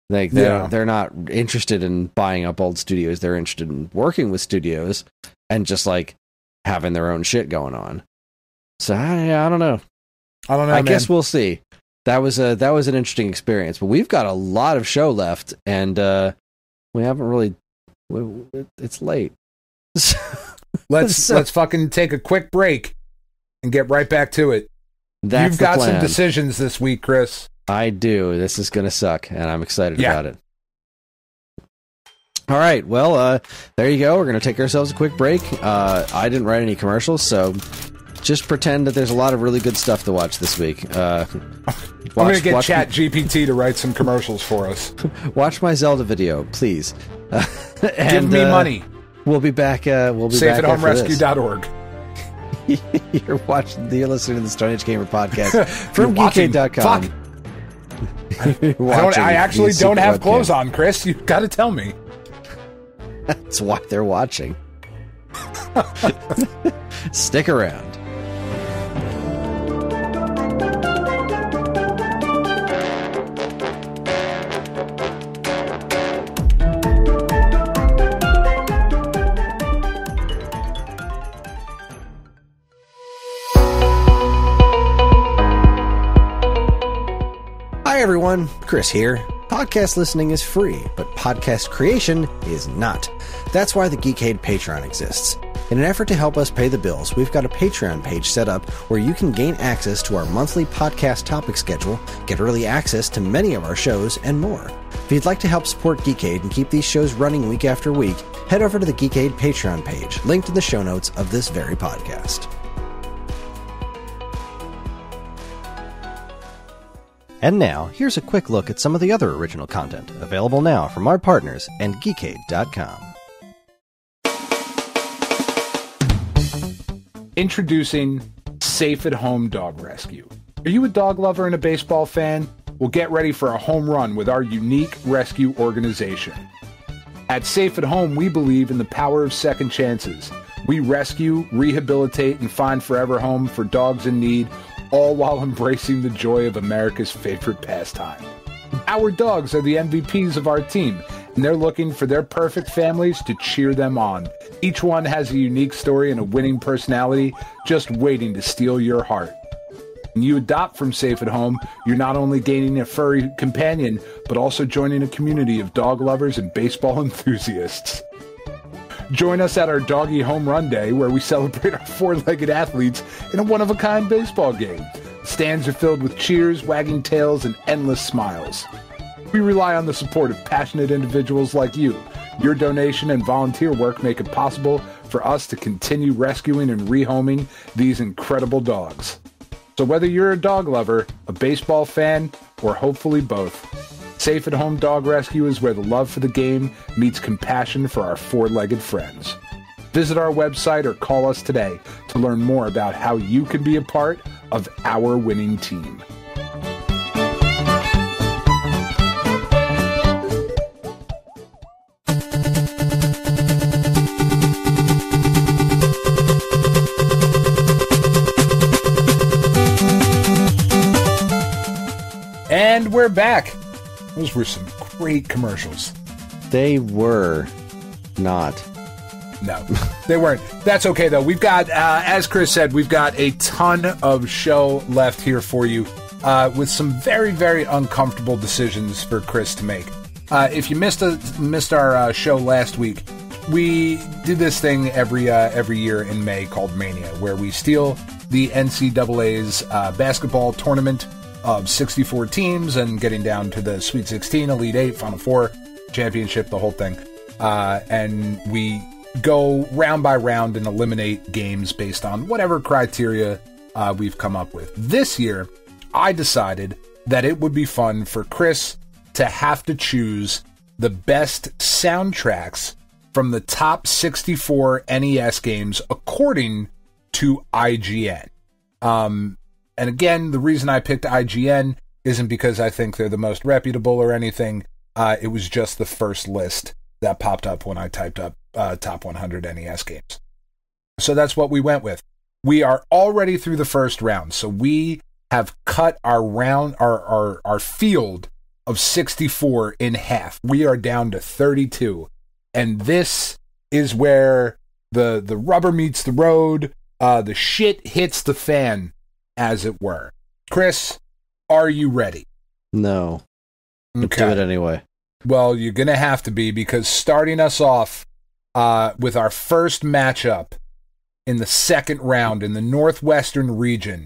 Like they're not interested in buying up old studios. They're interested in working with studios and just like having their own shit going on. So I don't know. I guess we'll see. That was an interesting experience, but we've got a lot of show left, and we haven't really. It's late. Let's fucking take a quick break and get right back to it. You've got some decisions this week, Chris. I do. This is gonna suck, and I'm excited about it. All right. Well, there you go. We're gonna take ourselves a quick break. I didn't write any commercials, so just pretend that there's a lot of really good stuff to watch this week. I'm going to get Chat GPT to write some commercials for us. Watch my Zelda video, please. Give me money. We'll be back. We'll be back after this. SafeAtHomeRescue.org. You're listening to the Stone Age Gamer podcast from geekade.com. I actually don't have clothes on, Chris. You've got to tell me. That's why they're watching. Stick around. Hi everyone, Kris here. Podcast listening is free, but podcast creation is not. That's why the Geekade Patreon exists. In an effort to help us pay the bills, we've got a Patreon page set up where you can gain access to our monthly podcast topic schedule, get early access to many of our shows, and more. If you'd like to help support Geekade and keep these shows running week after week, head over to the Geekade Patreon page, linked in the show notes of this very podcast. And now, here's a quick look at some of the other original content available now from our partners and geekade.com. Introducing Safe at Home Dog Rescue. Are you a dog lover and a baseball fan? Well, get ready for a home run with our unique rescue organization. At Safe at Home, we believe in the power of second chances. We rescue, rehabilitate, and find forever home for dogs in need, all while embracing the joy of America's favorite pastime. Our dogs are the MVPs of our team, and they're looking for their perfect families to cheer them on. Each one has a unique story and a winning personality, just waiting to steal your heart. When you adopt from Safe at Home, you're not only gaining a furry companion, but also joining a community of dog lovers and baseball enthusiasts. Join us at our Doggy Home Run Day, where we celebrate our four-legged athletes in a one-of-a-kind baseball game. Stands are filled with cheers, wagging tails, and endless smiles. We rely on the support of passionate individuals like you. Your donation and volunteer work make it possible for us to continue rescuing and rehoming these incredible dogs. So whether you're a dog lover, a baseball fan, or hopefully both, Safe at Home Dog Rescue is where the love for the game meets compassion for our four-legged friends. Visit our website or call us today to learn more about how you can be a part of our winning team. And we're back. Those were some great commercials. They were not. No, they weren't. That's okay, though. We've got, as Kris said, we've got a ton of show left here for you with some very, very uncomfortable decisions for Kris to make. If you missed our show last week, we do this thing every year in May called MAY-nia, where we steal the NCAA's basketball tournament of 64 teams and getting down to the Sweet 16, Elite 8, Final Four, championship, the whole thing. And we go round by round and eliminate games based on whatever criteria we've come up with. This year, I decided that it would be fun for Kris to have to choose the best soundtracks from the top 64 NES games according to IGN. And again, the reason I picked IGN isn't because I think they're the most reputable or anything. It was just the first list that popped up when I typed up top 100 NES games. So that's what we went with. We are already through the first round, so we have cut our round, our field of 64 in half. We are down to 32, and this is where the rubber meets the road. The shit hits the fan, as it were. Kris, are you ready? No. But do it anyway. Well, you're going to have to be, because starting us off with our first matchup in the second round in the Northwestern region,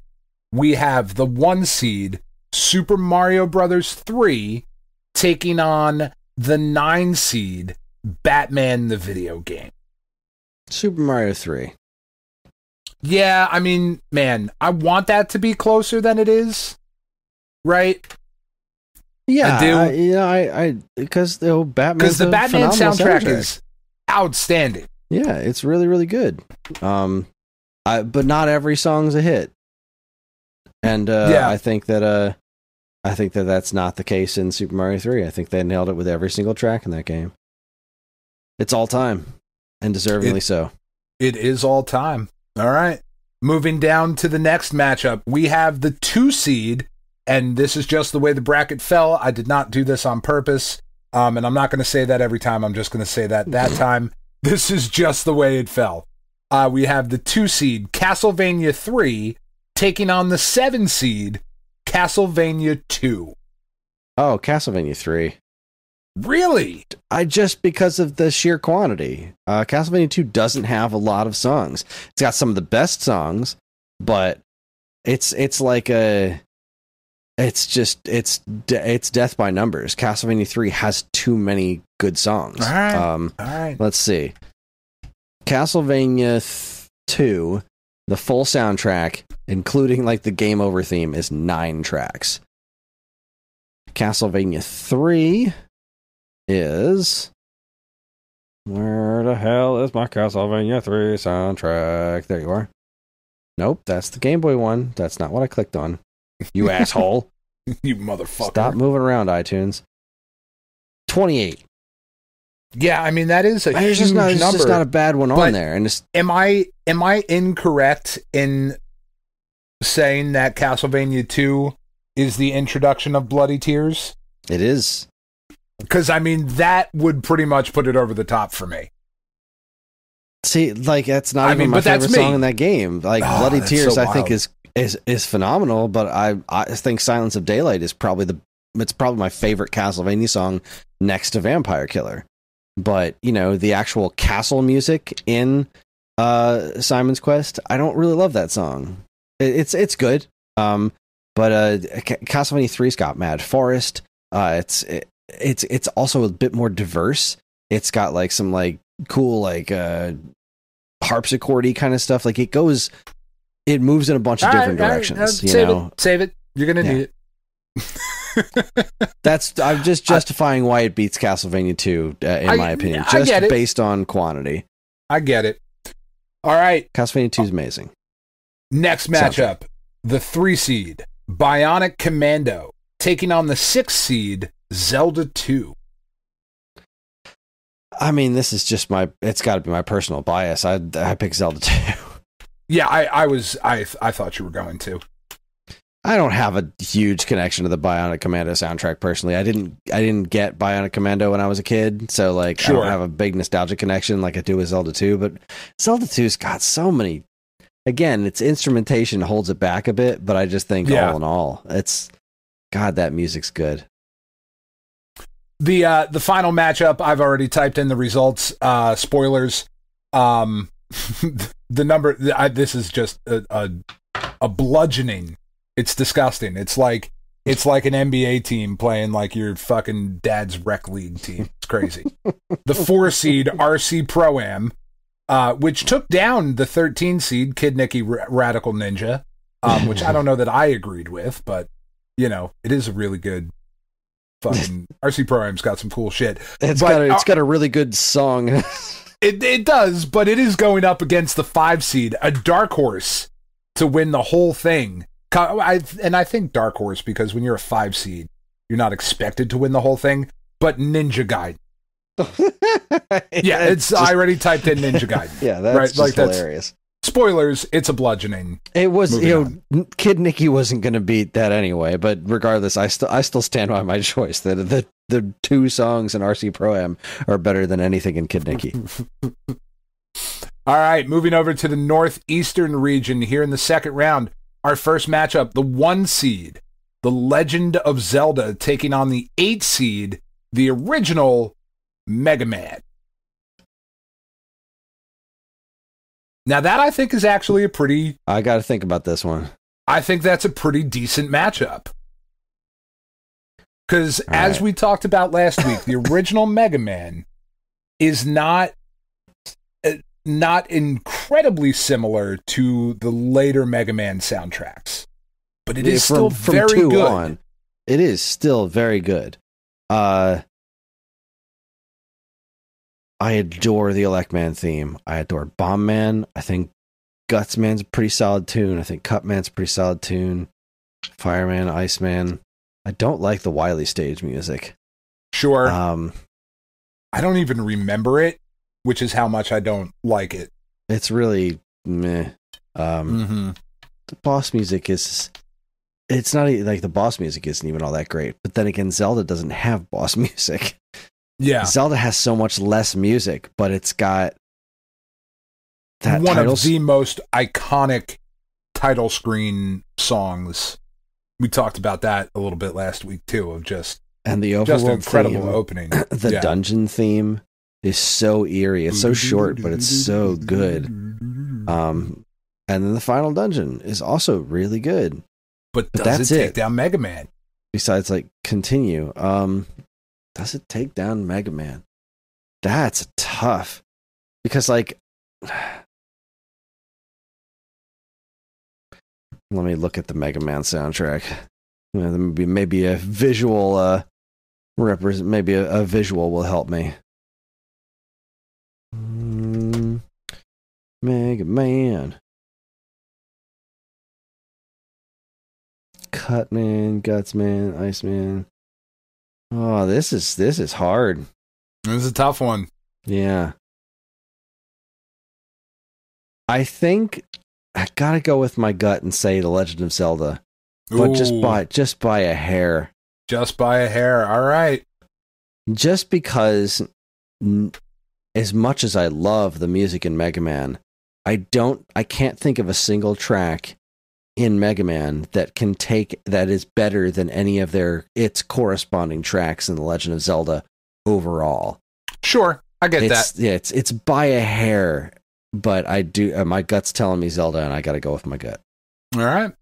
we have the 1 seed, Super Mario Bros. 3, taking on the 9 seed, Batman the video game. Super Mario 3. Yeah, I mean, man, I want that to be closer than it is, right? Yeah, I do. I because the Batman, because the Batman soundtrack is outstanding. Yeah, it's really, really good. But not every song's a hit, and I think that that's not the case in Super Mario 3. I think they nailed it with every single track in that game. It's all time, and deservingly so. It is all time. All right. Moving down to the next matchup, we have the 2 seed, and this is just the way the bracket fell. I did not do this on purpose, and I'm not going to say that every time. I'm just going to say that time. This is just the way it fell. We have the 2 seed, Castlevania 3, taking on the 7 seed, Castlevania 2. Oh, Castlevania 3. Really? Just because of the sheer quantity. Castlevania 2 doesn't have a lot of songs. It's got some of the best songs, but it's like it's death by numbers. Castlevania 3 has too many good songs. All right. All right. Let's see. Castlevania 2, the full soundtrack, including like the game over theme, is 9 tracks. Castlevania 3 is... Where the hell is my Castlevania 3 soundtrack? There you are. Nope, that's the Game Boy one. That's not what I clicked on. You asshole. You motherfucker. Stop moving around, iTunes. 28. Yeah, I mean, that is a huge number. There's just not a bad one on there. And am I incorrect in saying that Castlevania 2 is the introduction of Bloody Tears? It is. Because, I mean, that would pretty much put it over the top for me. See, like, that's not even my favorite song in that game. Like, Bloody Tears, I think, is phenomenal, but I think Silence of Daylight is probably my favorite Castlevania song next to Vampire Killer. But, you know, the actual castle music in Simon's Quest, I don't really love that song. It's good. But Castlevania 3's got Mad Forest. It's also a bit more diverse. It's got like some like cool like harpsichord-y kind of stuff. Like it moves in a bunch of different directions. Save it. You're gonna need it. I'm just justifying why it beats Castlevania 2 in my opinion, just based on quantity. I get it. All right, Castlevania 2 is amazing. Next matchup, the 3 seed Bionic Commando taking on the 6 seed Zelda 2. I mean, this is just it's got to be my personal bias. I picked Zelda 2. Yeah, I thought you were going to. I don't have a huge connection to the Bionic Commando soundtrack personally. I didn't get Bionic Commando when I was a kid, so like I don't have a big nostalgic connection like I do with Zelda 2, but Zelda 2's got so many. Again, its instrumentation holds it back a bit, but I just think all in all, that music's good. The final matchup, I've already typed in the results. Spoilers. The number. This is just a a bludgeoning. It's disgusting. It's like an NBA team playing like your fucking dad's rec league team. It's crazy. The 4 seed RC Pro-Am, which took down the 13 seed Kid Nicky Radical Ninja, which I don't know that I agreed with, but you know, it is a really good fucking RC Pro-Am's got some cool shit. It's got a really good song. It does, but it is going up against the 5 seed, a dark horse, to win the whole thing. I think dark horse because when you're a 5 seed, you're not expected to win the whole thing. But Ninja Gaiden. Yeah, I already typed in Ninja Gaiden. Yeah, that's right? Hilarious. Spoilers, it's a bludgeoning. It was, Kid Nicky wasn't going to beat that anyway, but regardless, I still stand by my choice that the 2 songs in RC Pro-Am are better than anything in Kid Nicky. All right, moving over to the northeastern region here in the second round. Our first matchup, the 1 seed, The Legend of Zelda, taking on the 8 seed, the original Mega Man. Now that I think is actually I got to think about this one. I think that's a pretty decent matchup. Because as we talked about last week, the original Mega Man is not incredibly similar to the later Mega Man soundtracks. But it is still very good. On, it is still very good. I adore the Elect Man theme. I adore Bomb Man. I think Guts Man's a pretty solid tune. I think Cut Man's a pretty solid tune. Fireman, Iceman. I don't like the Wily stage music. Sure. I don't even remember it, which is how much I don't like it. It's really meh. The boss music is... It's not like the boss music isn't even all that great. But then again, Zelda doesn't have boss music. Yeah. Zelda has so much less music, but it's got that one of the most iconic title screen songs. We talked about that a little bit last week too, of just and the overworld incredible theme, opening. The dungeon theme is so eerie. It's so short, but it's so good. And then the final dungeon is also really good. But does it take down Mega Man? Besides, like, continue. Does it take down Mega Man? That's tough. Because, like... Let me look at the Mega Man soundtrack. Maybe a visual... maybe a visual will help me. Mega Man. Cutman, Gutsman, Iceman. Oh, this is hard. This is a tough one. Yeah. I think I gotta go with my gut and say The Legend of Zelda. But Ooh. just by a hair. Just by a hair. All right. Just because as much as I love the music in Mega Man, I can't think of a single track in Mega Man that is better than any of its corresponding tracks in The Legend of Zelda overall. Sure, I get that. Yeah, it's by a hair, but I do. My gut's telling me Zelda, and I got to go with my gut. All right.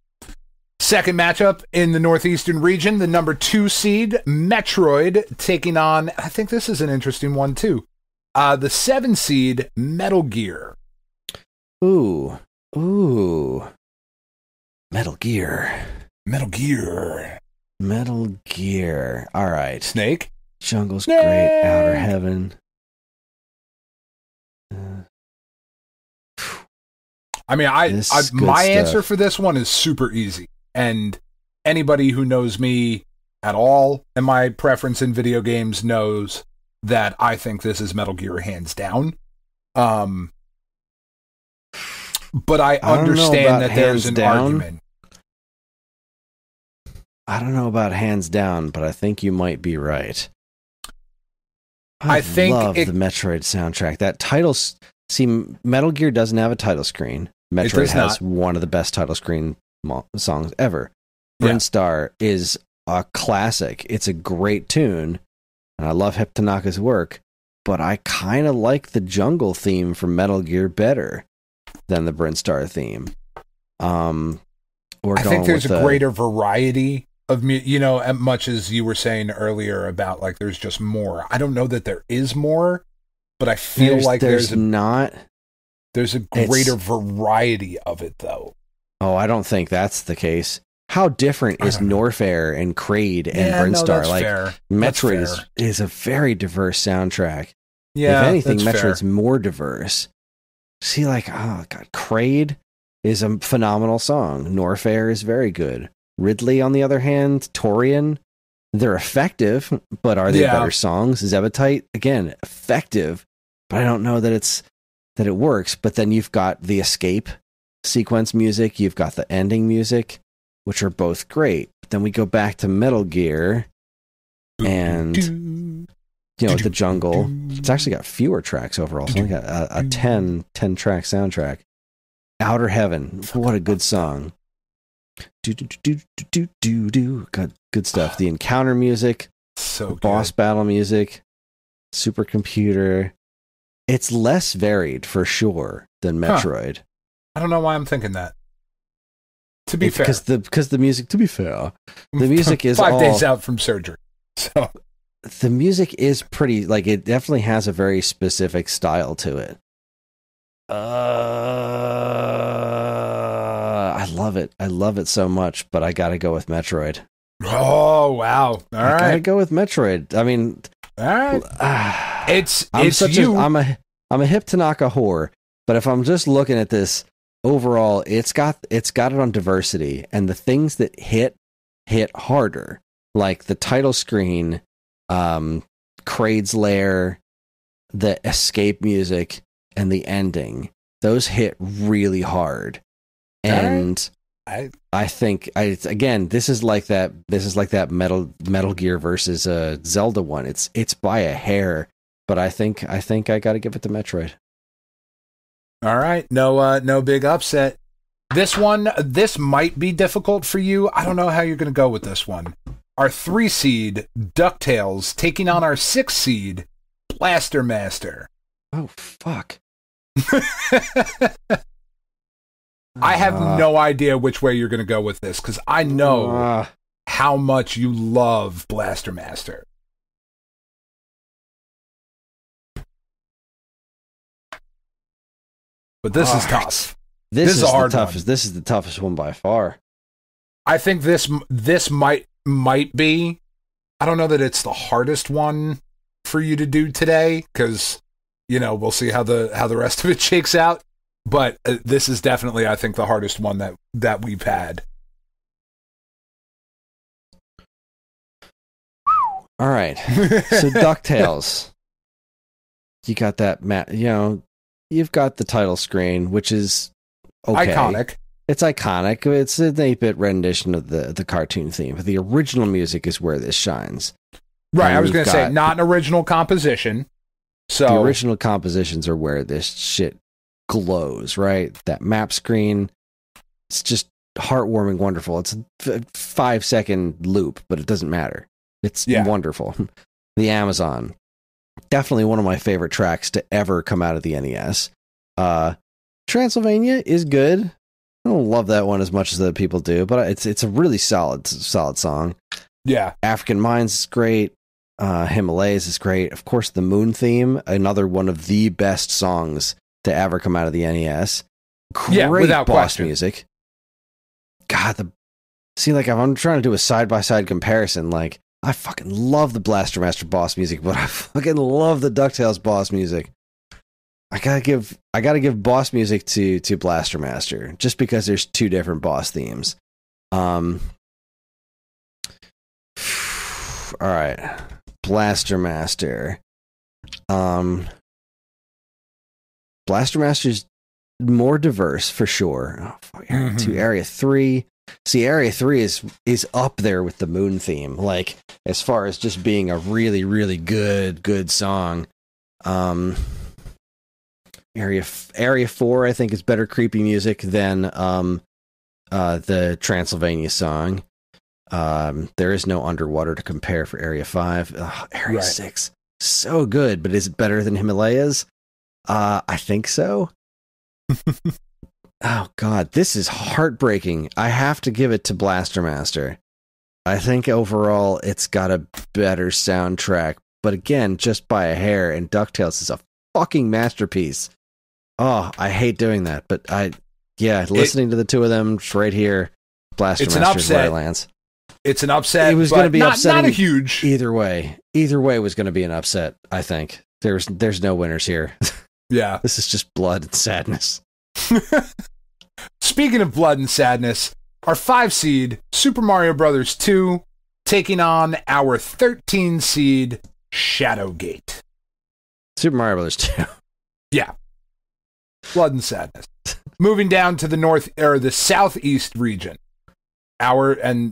Second matchup in the northeastern region, the number 2 seed Metroid taking on. I think this is an interesting one too. The 7 seed Metal Gear. Ooh. Metal Gear. All right. Snake. Jungle's great. Outer Heaven. I mean, my answer for this one is super easy. And anybody who knows me at all and my preference in video games knows that I think this is Metal Gear hands down. But I understand that there's an argument. I don't know about hands down, but I think you might be right. I love the Metroid soundtrack. That title... See, Metal Gear doesn't have a title screen. Metroid has one of the best title screen songs ever. Brinstar is a classic. It's a great tune, and I love Hip Tanaka's work, but I kind of like the jungle theme from Metal Gear better than the Brinstar theme. Or I think there's a greater variety of as much as you were saying earlier about like there's just more. I don't know that there is more, but I feel like there's a greater variety of it though. Oh, I don't think that's the case. How different is Norfair and Kraid and Brinstar? Fair. Metroid is a very diverse soundtrack. Yeah, if anything, that's Metroid's fair. more diverse. See, like, oh god, Kraid is a phenomenal song. Norfair is very good. Ridley, on the other hand, Torian, they're effective, but are they better songs? Zebetite, again, effective, but I don't know that it works. But then you've got the escape sequence music, you've got the ending music, which are both great. But then we go back to Metal Gear, and the jungle. It's actually got fewer tracks overall. It's only got a 10 track soundtrack. Outer Heaven, what a good song. Good stuff. The encounter music, so boss battle music, supercomputer. It's less varied for sure than Metroid. I don't know why I'm thinking that. To be fair, because the music. To be fair, the music is 5 days out from surgery, so the music is pretty. Like it definitely has a very specific style to it. I love it. I love it so much, but I gotta go with Metroid. Oh wow! All right, gotta go with Metroid. I mean, all right. I'm a hip Tanaka whore, but if I'm just looking at this overall, it's got it on diversity, and the things that hit harder, like the title screen, Kraid's Lair, the escape music, and the ending. Those hit really hard. And I think this is like that Metal Gear versus Zelda one. It's by a hair, but I think I got to give it to Metroid. All right, no big upset. This might be difficult for you. I don't know how you're going to go with this one. Our 3 seed DuckTales taking on our 6 seed Blaster Master. Oh fuck. I have no idea which way you're going to go with this because I know how much you love Blaster Master. But this is tough. This is a hard the toughest. one. This is the toughest one by far. I think this might be. I don't know that it's the hardest one for you to do today because we'll see how the rest of it shakes out. But this is definitely, I think, the hardest one that we've had. All right. So DuckTales. You got that, you've got the title screen, which is okay. Iconic. It's iconic. It's an 8-bit rendition of the cartoon theme. But the original music is where this shines. Right. And I was going to say, not an original composition. So the original compositions are where this shit glows, right? That map screen, it's just heartwarming, wonderful. It's a 5-second loop, but it doesn't matter. It's wonderful. The Amazon, definitely one of my favorite tracks to ever come out of the NES. Transylvania is good. I don't love that one as much as other people do, but it's a really solid song. Yeah. African Minds is great. Himalayas is great. Of course, the Moon theme, another one of the best songs to ever come out of the NES. Great without boss question. music. God, if I'm trying to do a side-by-side comparison, like, I fucking love the Blaster Master boss music, but I fucking love the DuckTales boss music. I gotta give boss music to Blaster Master, just because there's 2 different boss themes. All right. Blaster Master. Blaster Master's more diverse for sure. Oh, fuck, Area 2, Area 3. See, Area 3 is up there with the Moon theme, like, as far as just being a really, really good song. Area 4, I think, is better creepy music than the Transylvania song. There is no Underwater to compare for Area 5. Area 6, so good, but is it better than Himalayas? I think so. Oh God, this is heartbreaking. I have to give it to Blaster Master. I think overall it's got a better soundtrack, but again, just by a hair, and DuckTales is a fucking masterpiece. Oh, I hate doing that, but listening to the two of them right here, Blaster Master's where it lands. It's an upset. It was going to be upsetting. Not a huge. Either way was going to be an upset. I think there's no winners here. Yeah, this is just blood and sadness. Speaking of blood and sadness, our 5 seed Super Mario Brothers 2 taking on our 13 seed Shadowgate. Super Mario Brothers 2. Yeah, blood and sadness. Moving down to the southeast region.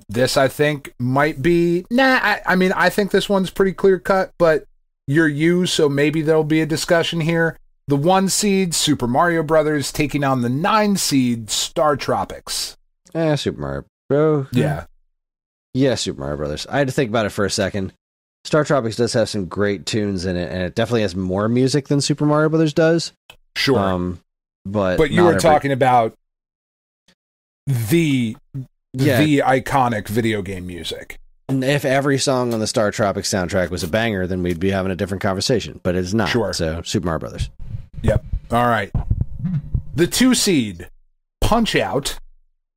This I think might be I think this one's pretty clear cut, but you're you, so maybe there'll be a discussion here. The 1 seed Super Mario Brothers taking on the 9 seed Star Tropics. Super Mario Bro. Yeah, Super Mario Brothers. I had to think about it for a second. Star Tropics does have some great tunes in it, and it definitely has more music than Super Mario Brothers does. Sure, but you were talking about the iconic video game music. If every song on the Star Tropics soundtrack was a banger, then we'd be having a different conversation, but it's not. Sure. So Super Mario Brothers. Yep. All right. The 2 seed Punch-Out,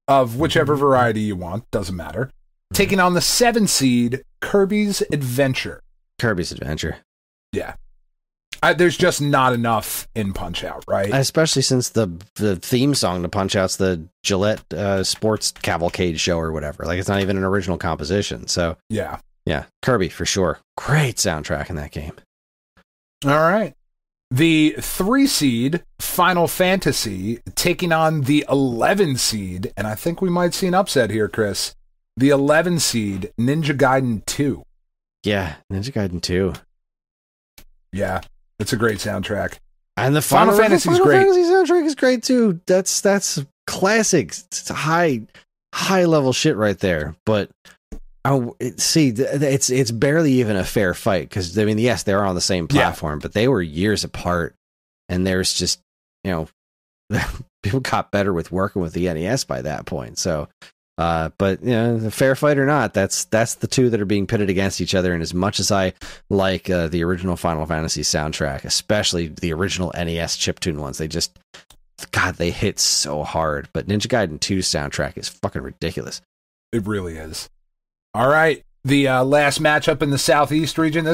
of whichever variety you want, doesn't matter, taking on the 7 seed Kirby's Adventure. Yeah. There's just not enough in Punch-Out, right? Especially since the theme song to Punch-Out's the Gillette Sports Cavalcade show or whatever. Like, it's not even an original composition. So yeah, Kirby for sure. Great soundtrack in that game. All right. The 3 seed Final Fantasy taking on the 11 seed, and I think we might see an upset here, Chris. The 11 seed Ninja Gaiden 2. Yeah, Ninja Gaiden 2. Yeah. It's a great soundtrack. And the Final Fantasy's great. Final Fantasy soundtrack is great too. That's classic. It's high level shit right there. But it's barely even a fair fight, because I mean, yes, they're on the same platform, but they were years apart, and there's just people got better with working with the NES by that point. So. But the fair fight or not, that's the two that are being pitted against each other. And as much as I like the original Final Fantasy soundtrack, especially the original NES chiptune ones, they hit so hard. But Ninja Gaiden 2's soundtrack is fucking ridiculous. It really is. All right, the last matchup in the Southeast region.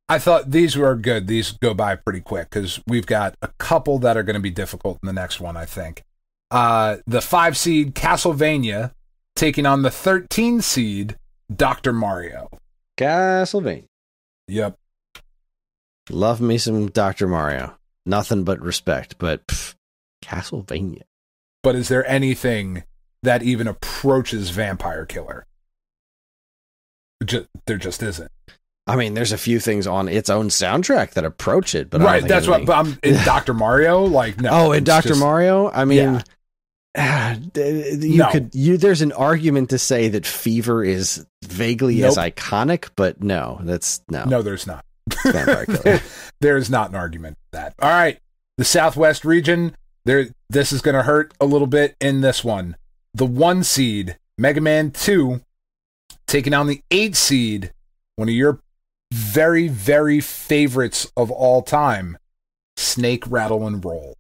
I thought these were good. These go by pretty quick because we've got a couple that are going to be difficult in the next one, I think. The 5 seed Castlevania taking on the 13 seed Dr. Mario. Castlevania. Yep. Love me some Dr. Mario. Nothing but respect, but Castlevania. But is there anything that even approaches Vampire Killer? There just isn't. I mean, there's a few things on its own soundtrack that approach it, but right, that's what. But I'm in Dr. Mario, like no. Oh, in Dr. Mario, I mean. Yeah. There's an argument to say that Fever is vaguely as iconic, but no, there's not. Vampire Killer. There is not an argument for that. All right, the Southwest region. This is going to hurt a little bit in this one. The 1 seed Mega Man 2 taking on the 8 seed, one of your very, very favorites of all time, Snake, Rattle, and Roll.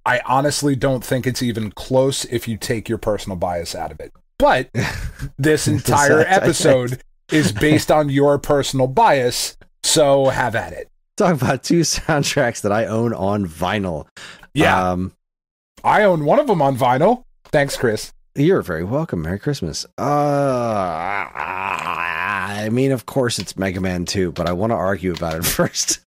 I honestly don't think it's even close if you take your personal bias out of it. But this entire episode is based on your personal bias, so have at it. Talk about 2 soundtracks that I own on vinyl. Yeah. I own one of them on vinyl. Thanks, Chris. You're very welcome. Merry Christmas. I mean, of course it's Mega Man 2, but I want to argue about it first.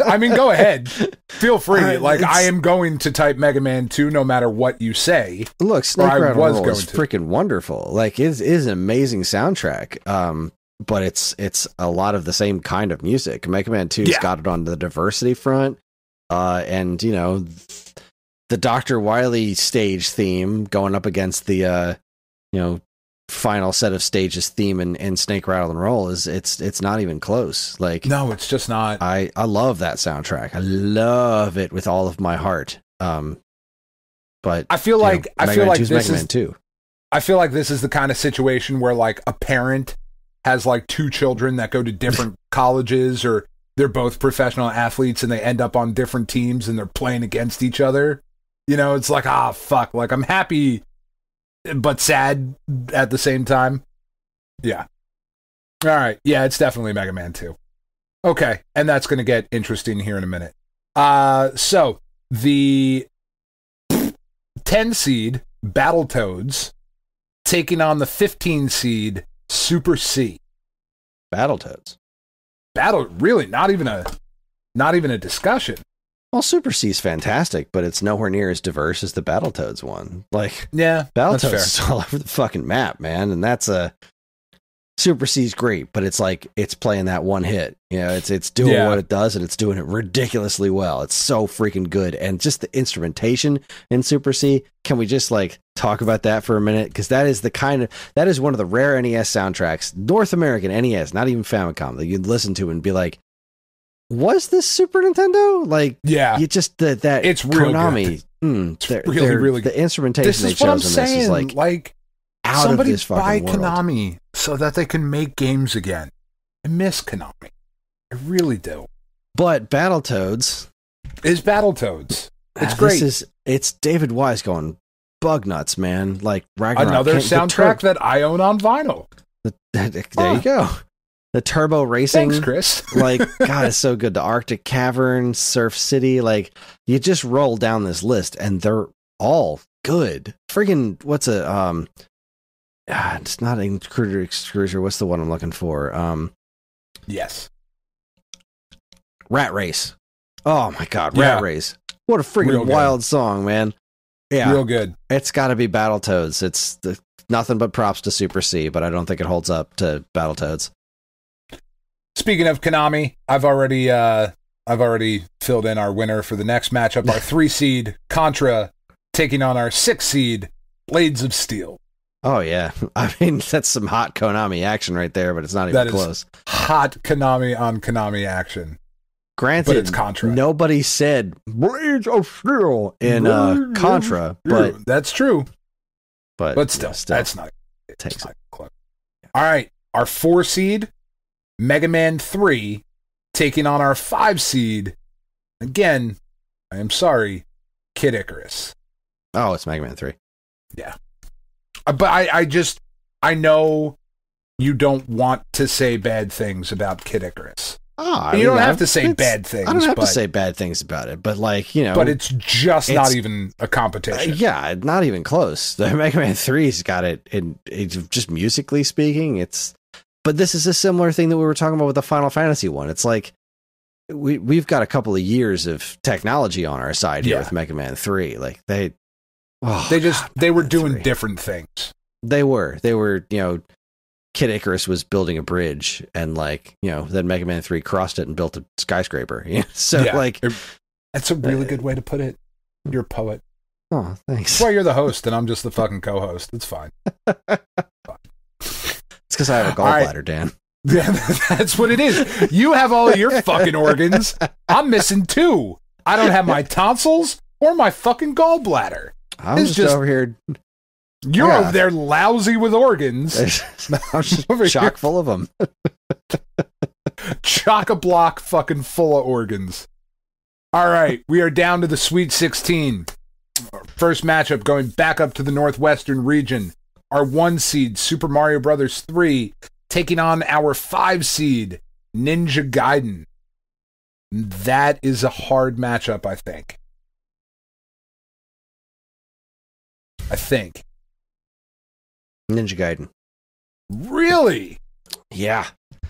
I mean, go ahead. Feel free. I am going to type Mega Man 2 no matter what you say. Look, Snake Rattle Roll is freaking wonderful. Like, it is an amazing soundtrack. But it's a lot of the same kind of music. Mega Man 2's got it on the diversity front. And, the Dr. Wily stage theme going up against the, final set of stages theme and Snake Rattle and Roll is it's not even close. Like, no, it's just not. I love that soundtrack. I love it with all of my heart. But I feel like this Mega Man is 2. I feel like this is the kind of situation where like a parent has like two children that go to different colleges, or they're both professional athletes and they end up on different teams and they're playing against each other. You know, it's like, fuck, like I'm happy but sad at the same time. Yeah. All right. Yeah, it's definitely Mega Man 2. Okay, and that's going to get interesting here in a minute. So the 10 seed Battletoads taking on the 15 seed Super C. Battletoads. Really not even a discussion. Well, Super C is fantastic, but it's nowhere near as diverse as the Battletoads one. Like, yeah, Battletoads is all over the fucking map, man, and that's Super C's great, but it's like it's playing that one hit. You know, it's doing what it does, and it's doing it ridiculously well. It's so freaking good, and just the instrumentation in Super C. Can we just like talk about that for a minute? Because that is one of the rare NES soundtracks, North American NES, not even Famicom, that you'd listen to and be like, was this Super Nintendo? Like, yeah, you just that it's real Konami. It's really good. The instrumentation this they is what I'm chose in this saying. is like out somebody of this fucking buy world. Konami so that they can make games again. I miss Konami. I really do. But Battletoads is Battletoads. It's great. It's David Wise going bug nuts, man. Like Ragnarok. Another soundtrack that I own on vinyl. There you go. The turbo racing. Thanks, Kris. Like, God, it's so good. The Arctic Cavern, Surf City. Like, you just roll down this list and they're all good. Friggin' it's not Cruiser. What's the one I'm looking for? Yes. Rat Race. Oh my God, Rat Race. What a freaking wild song, man. Yeah. Real good. It's got to be Battletoads. It's nothing but props to Super C, but I don't think it holds up to Battletoads. Speaking of Konami, I've already filled in our winner for the next matchup. Our 3 seed Contra taking on our 6 seed Blades of Steel. Oh yeah, I mean that's some hot Konami action right there, but it's not even close. Hot Konami on Konami action. Granted, but it's Contra. Nobody said Blades of Steel in Contra, but that's true. But still, still that's not. Takes not close. All right, our 4 seed Mega Man 3 taking on our 5 seed. Again, I am sorry, Kid Icarus. Oh, it's Mega Man 3. Yeah. But I know you don't want to say bad things about Kid Icarus. Oh, you don't have to say bad things. I don't have to say bad things about it, but like, you know. But it's just not even a competition. Yeah, not even close. The Mega Man 3's got it, it's just musically speaking, but this is a similar thing that we were talking about with the Final Fantasy one. It's like, we've got a couple of years of technology on our side here with Mega Man 3. Like, they were doing different things. They were, you know, Kid Icarus was building a bridge, and like, you know, then Mega Man 3 crossed it and built a skyscraper. So like, that's a really good way to put it. You're a poet. Oh, thanks. That's why you're the host and I'm just the fucking co-host. It's fine. It's because I have a gallbladder, Dan. Yeah, that's what it is. You have all of your fucking organs. I'm missing 2. I don't have my tonsils or my fucking gallbladder. I'm just over here. You're over there lousy with organs. I'm just over chock full of them. Chock-a-block fucking full of organs. All right, we are down to the Sweet 16. First matchup going back up to the Northwestern region. Our 1 seed, Super Mario Bros. 3, taking on our 5 seed, Ninja Gaiden. That is a hard matchup, I think. Ninja Gaiden. Really? Yeah.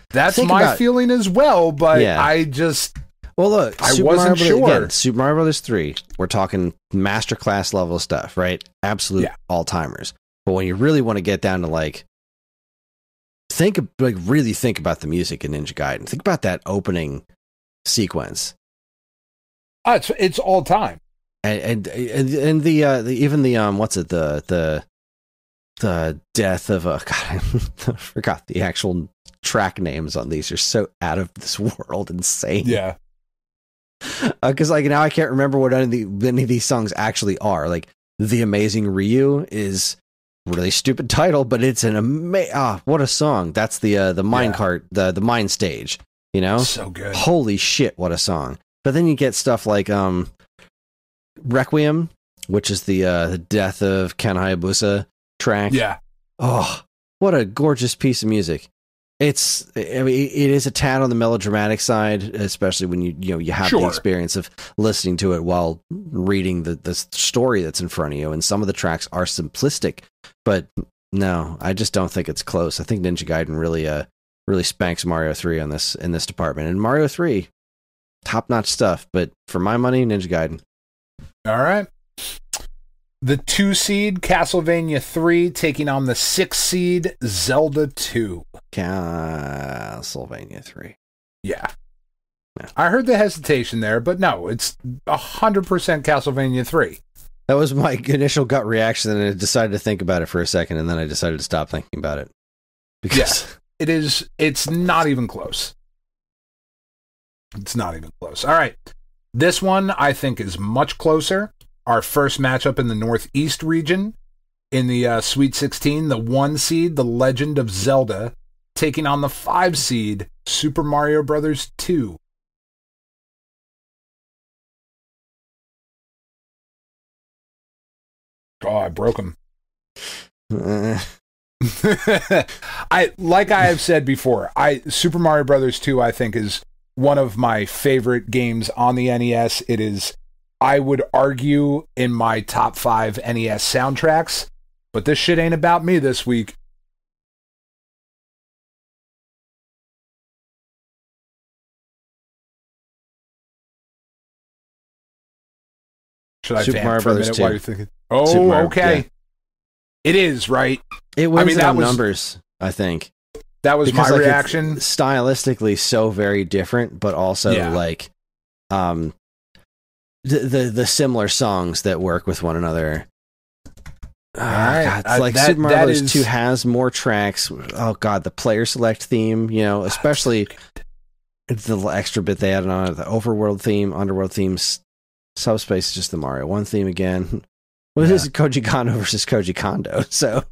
That's my feeling as well, but I just... Well, look, I wasn't sure. Again, Super Mario Bros. 3, we're talking masterclass level stuff, right? Absolute all-timers. But when you really want to get down to like really think about the music in Ninja Gaiden. Think about that opening sequence. It's all time. And the even the what's it, the the death of a God, I forgot the actual track names on these. Are so out of this world, insane. Yeah. Because like now I can't remember what any of these songs actually are. Like The Amazing Ryu is a really stupid title, but it's an what a song. That's the minecart, the mine stage. You know, so good. Holy shit, what a song! But then you get stuff like Requiem, which is the death of Ken Hayabusa track. Yeah. Oh, what a gorgeous piece of music. It is a tad on the melodramatic side, especially when you have the experience of listening to it while reading the story that's in front of you. And some of the tracks are simplistic, but no, I just don't think it's close. I think Ninja Gaiden really spanks Mario 3 in this department. And Mario 3, top-notch stuff, but for my money, Ninja Gaiden. All right. The 2 seed, Castlevania 3, taking on the 6 seed, Zelda 2. Castlevania 3. Yeah. I heard the hesitation there, but no, it's 100% Castlevania 3. That was my initial gut reaction, and I decided to think about it for a second, and then I decided to stop thinking about it. Because it's not even close. It's not even close. All right. This one, I think, is much closer. Our first matchup in the Northeast region, in the Sweet 16, the 1 seed, The Legend of Zelda, taking on the 5 seed, Super Mario Bros. 2. Oh, I broke him. Like I have said before, Super Mario Bros. 2, I think, is one of my favorite games on the NES. It is, I would argue, in my top 5 NES soundtracks, but this shit ain't about me this week. Should I Super Mario for a Bros. minute 2. while you're thinking? Oh, okay. Yeah. It is, right? It wins numbers, I think. That was because, my reaction. It's stylistically so very different, but also like the similar songs that work with one another. God, it's like Super Mario Bros. 2 has more tracks. Oh god, the player select theme, especially the extra bit they added on it, the overworld theme, underworld themes, subspace is just the Mario 1 theme again. Well, this is Koji Kondo versus Koji Kondo, so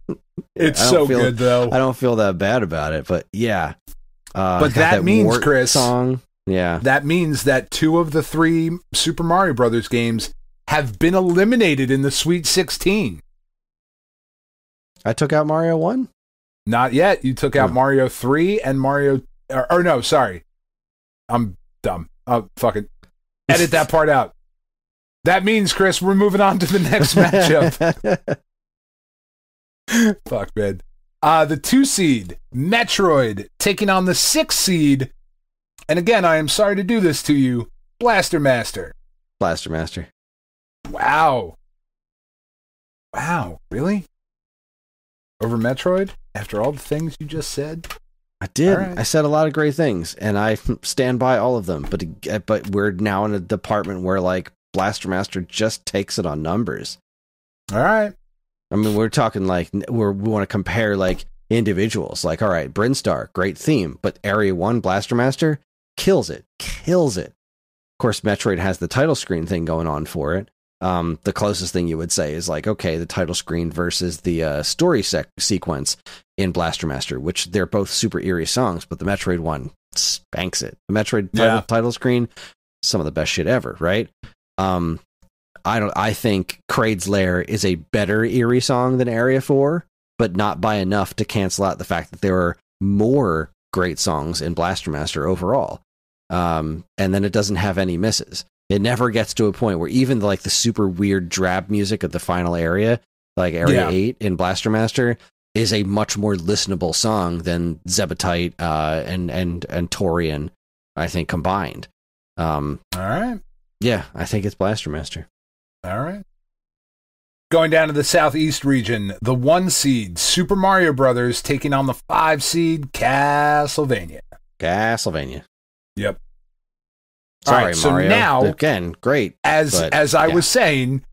it's so good though. I don't feel that bad about it, but yeah. But that means, Chris, song, that means that 2 of the 3 Super Mario Brothers games have been eliminated in the Sweet 16. I took out Mario 1? Not yet. You took out Mario 3 and Mario... Or no, sorry. I'm dumb. Fuck it. Edit that part out. That means, Chris, we're moving on to the next matchup. Fuck, man. The 2 seed, Metroid, taking on the 6 seed. And again, I am sorry to do this to you, Blaster Master. Blaster Master. Wow. Wow, really? Over Metroid? After all the things you just said? I did. Right. I said a lot of great things, and I stand by all of them. But we're now in a department where, like, Blaster Master just takes it on numbers. All right. I mean, we're talking like we want to compare like individuals. Like, all right, Brinstar, great theme, but Area 1 Blaster Master kills it. Of course, Metroid has the title screen thing going on for it. The closest thing you would say is like, okay, the title screen versus the story sequence in Blaster Master, which they're both super eerie songs, but the Metroid one spanks it. The Metroid title screen, some of the best shit ever, right? I think Kraid's Lair is a better eerie song than Area 4, but not by enough to cancel out the fact that there are more great songs in Blaster Master overall. And then it doesn't have any misses. It never gets to a point where even like the super weird drab music of the final area, like Area 8 in Blaster Master, is a much more listenable song than Zebetite and Torian, I think, combined. All right. Yeah, I think it's Blaster Master. All right. Going down to the Southeast region, the 1 seed, Super Mario Brothers, taking on the 5 seed, Castlevania. Yep. Sorry, Mario. So now, again, great. As I was saying,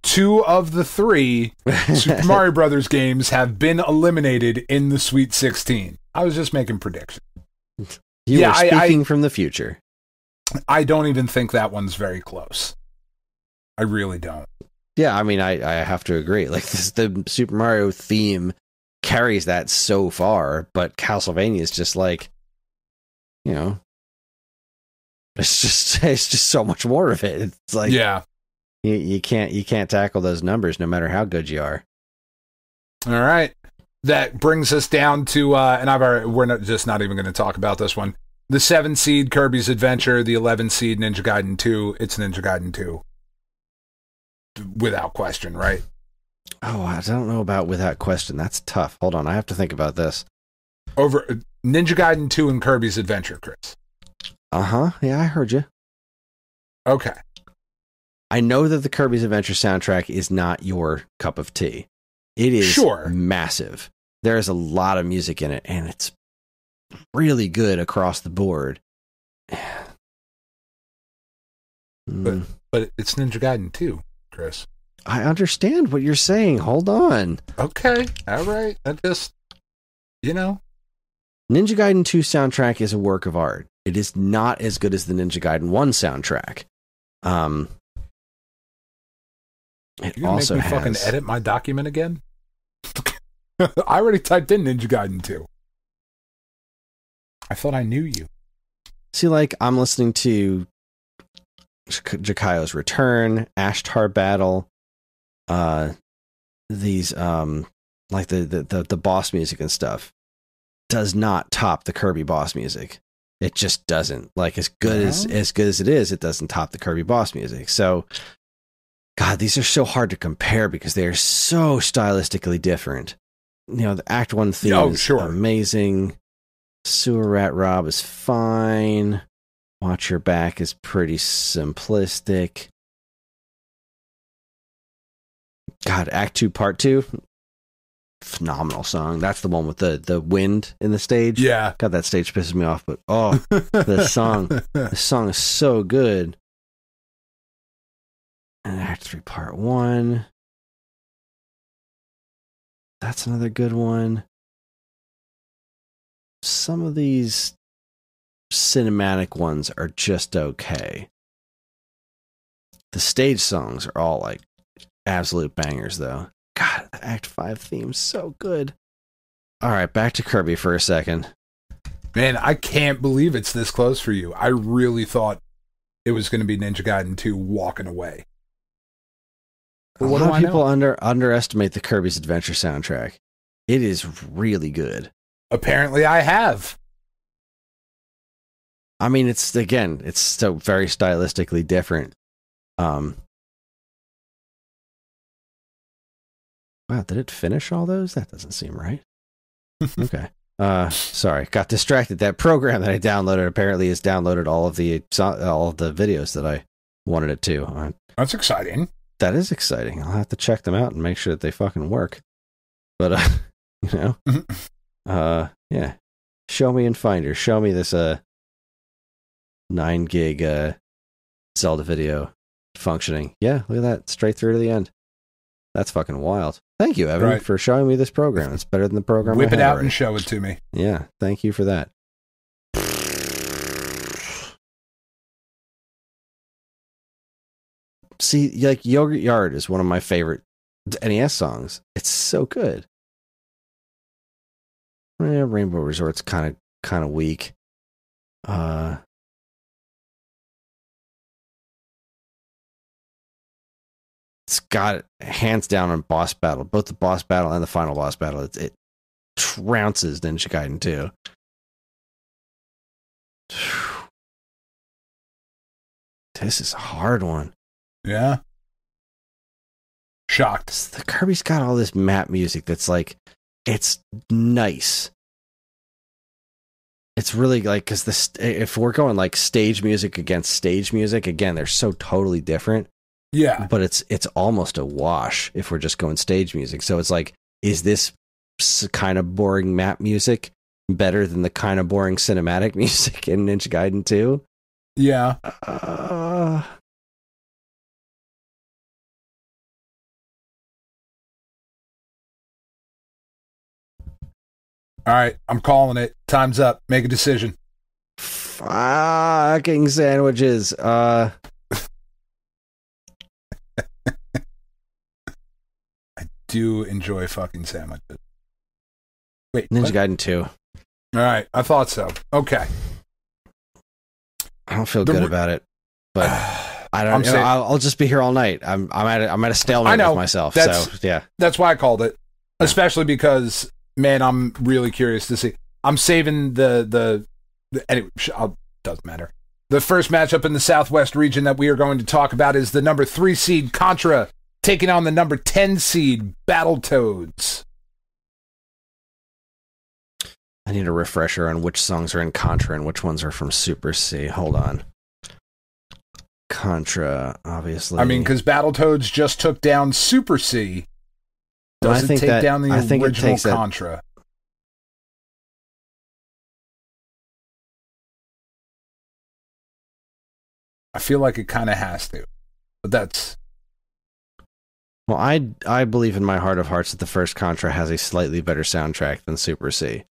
2 of the 3 Super Mario Brothers games have been eliminated in the Sweet 16. I was just making predictions. You were speaking from the future. I don't even think that one's very close. I really don't. Yeah, I mean, I have to agree. Like, the Super Mario theme carries that so far, but Castlevania is just like, you know, it's just so much more of it. It's like, yeah, you can't tackle those numbers no matter how good you are. All right, that brings us down to we're not even going to talk about this one. The 7 seed Kirby's Adventure, the 11 seed Ninja Gaiden 2. It's Ninja Gaiden 2. Without question, right? Oh, I don't know about without question. That's tough. Hold on, I have to think about this. Over Ninja Gaiden 2 and Kirby's Adventure, Chris. Uh-huh. Yeah, I heard you. Okay. I know that the Kirby's Adventure soundtrack is not your cup of tea. It is massive. There's a lot of music in it, and it's really good across the board. But it's Ninja Gaiden 2, Chris. I understand what you're saying. Hold on. Okay. All right. I just, Ninja Gaiden 2 soundtrack is a work of art. It is not as good as the Ninja Gaiden 1 soundtrack. It also make me fucking edit my document again? I already typed in Ninja Gaiden 2. I thought I knew you. See, like, I'm listening to Jakayo's Return, Ashtar Battle, these, like the boss music and stuff does not top the Kirby boss music. It just doesn't. Like, as good as it is, it doesn't top the Kirby boss music. So, God, these are so hard to compare because they are so stylistically different. You know, the Act 1 theme is amazing. Sewer Rat Rob is fine. Watch Your Back is pretty simplistic. God, Act 2 Part 2, phenomenal song. That's the one with the wind in the stage. Yeah. God, that stage pisses me off, but the song is so good. And Act 3 Part 1. That's another good one. Some of these cinematic ones are just okay. The stage songs are all like absolute bangers, though. God, the Act 5 theme's so good. All right, back to Kirby for a second. Man, I can't believe it's this close for you. I really thought it was going to be Ninja Gaiden 2 walking away. A lot of people underestimate the Kirby's Adventure soundtrack. It is really good. Apparently I have. I mean, it's so very stylistically different. Wow, did it finish all those? That doesn't seem right. Okay. Sorry, got distracted. That program that I downloaded apparently has downloaded all of the videos that I wanted it to. That's exciting. That is exciting. I'll have to check them out and make sure that they fucking work. But yeah. Show me in Finder. Show me this 9 gig Zelda video functioning. Yeah, look at that. Straight through to the end. That's fucking wild. Thank you, Evan, for showing me this program. It's better than the program Whip I had it out already. And show it to me. Yeah, thank you for that. See, like, Yogurt Yard is one of my favorite NES songs. It's so good. Yeah, Rainbow Resort's kind of weak. It's got hands down on boss battle, both the boss battle and the final boss battle. It trounces Ninja Gaiden 2. This is a hard one. Yeah. Shocked. The Kirby's got all this map music that's like, it's nice. It's really like, because if we're going like stage music against stage music, again, they're so totally different. Yeah. But it's almost a wash if we're just going stage music. So it's like, is this kind of boring map music better than the kind of boring cinematic music in Ninja Gaiden 2? Yeah. All right, I'm calling it. Time's up. Make a decision. Fucking sandwiches. I do enjoy fucking sandwiches. Wait, Ninja what? Gaiden 2. All right, I thought so. Okay. I don't feel good about it, but I don't. I'll just be here all night. I'm at a stalemate with myself. So yeah, that's why I called it, especially because, man, I'm really curious to see. I'm saving the anyway. Doesn't matter. The first matchup in the Southwest region that we are going to talk about is the number 3 seed Contra taking on the number 10 seed Battletoads. I need a refresher on which songs are in Contra and which ones are from Super C. Hold on. Contra, obviously. I mean, because Battletoads just took down Super C. Does it take down the original Contra? I feel like it kind of has to, but that's... Well, I believe in my heart of hearts that the first Contra has a slightly better soundtrack than Super C.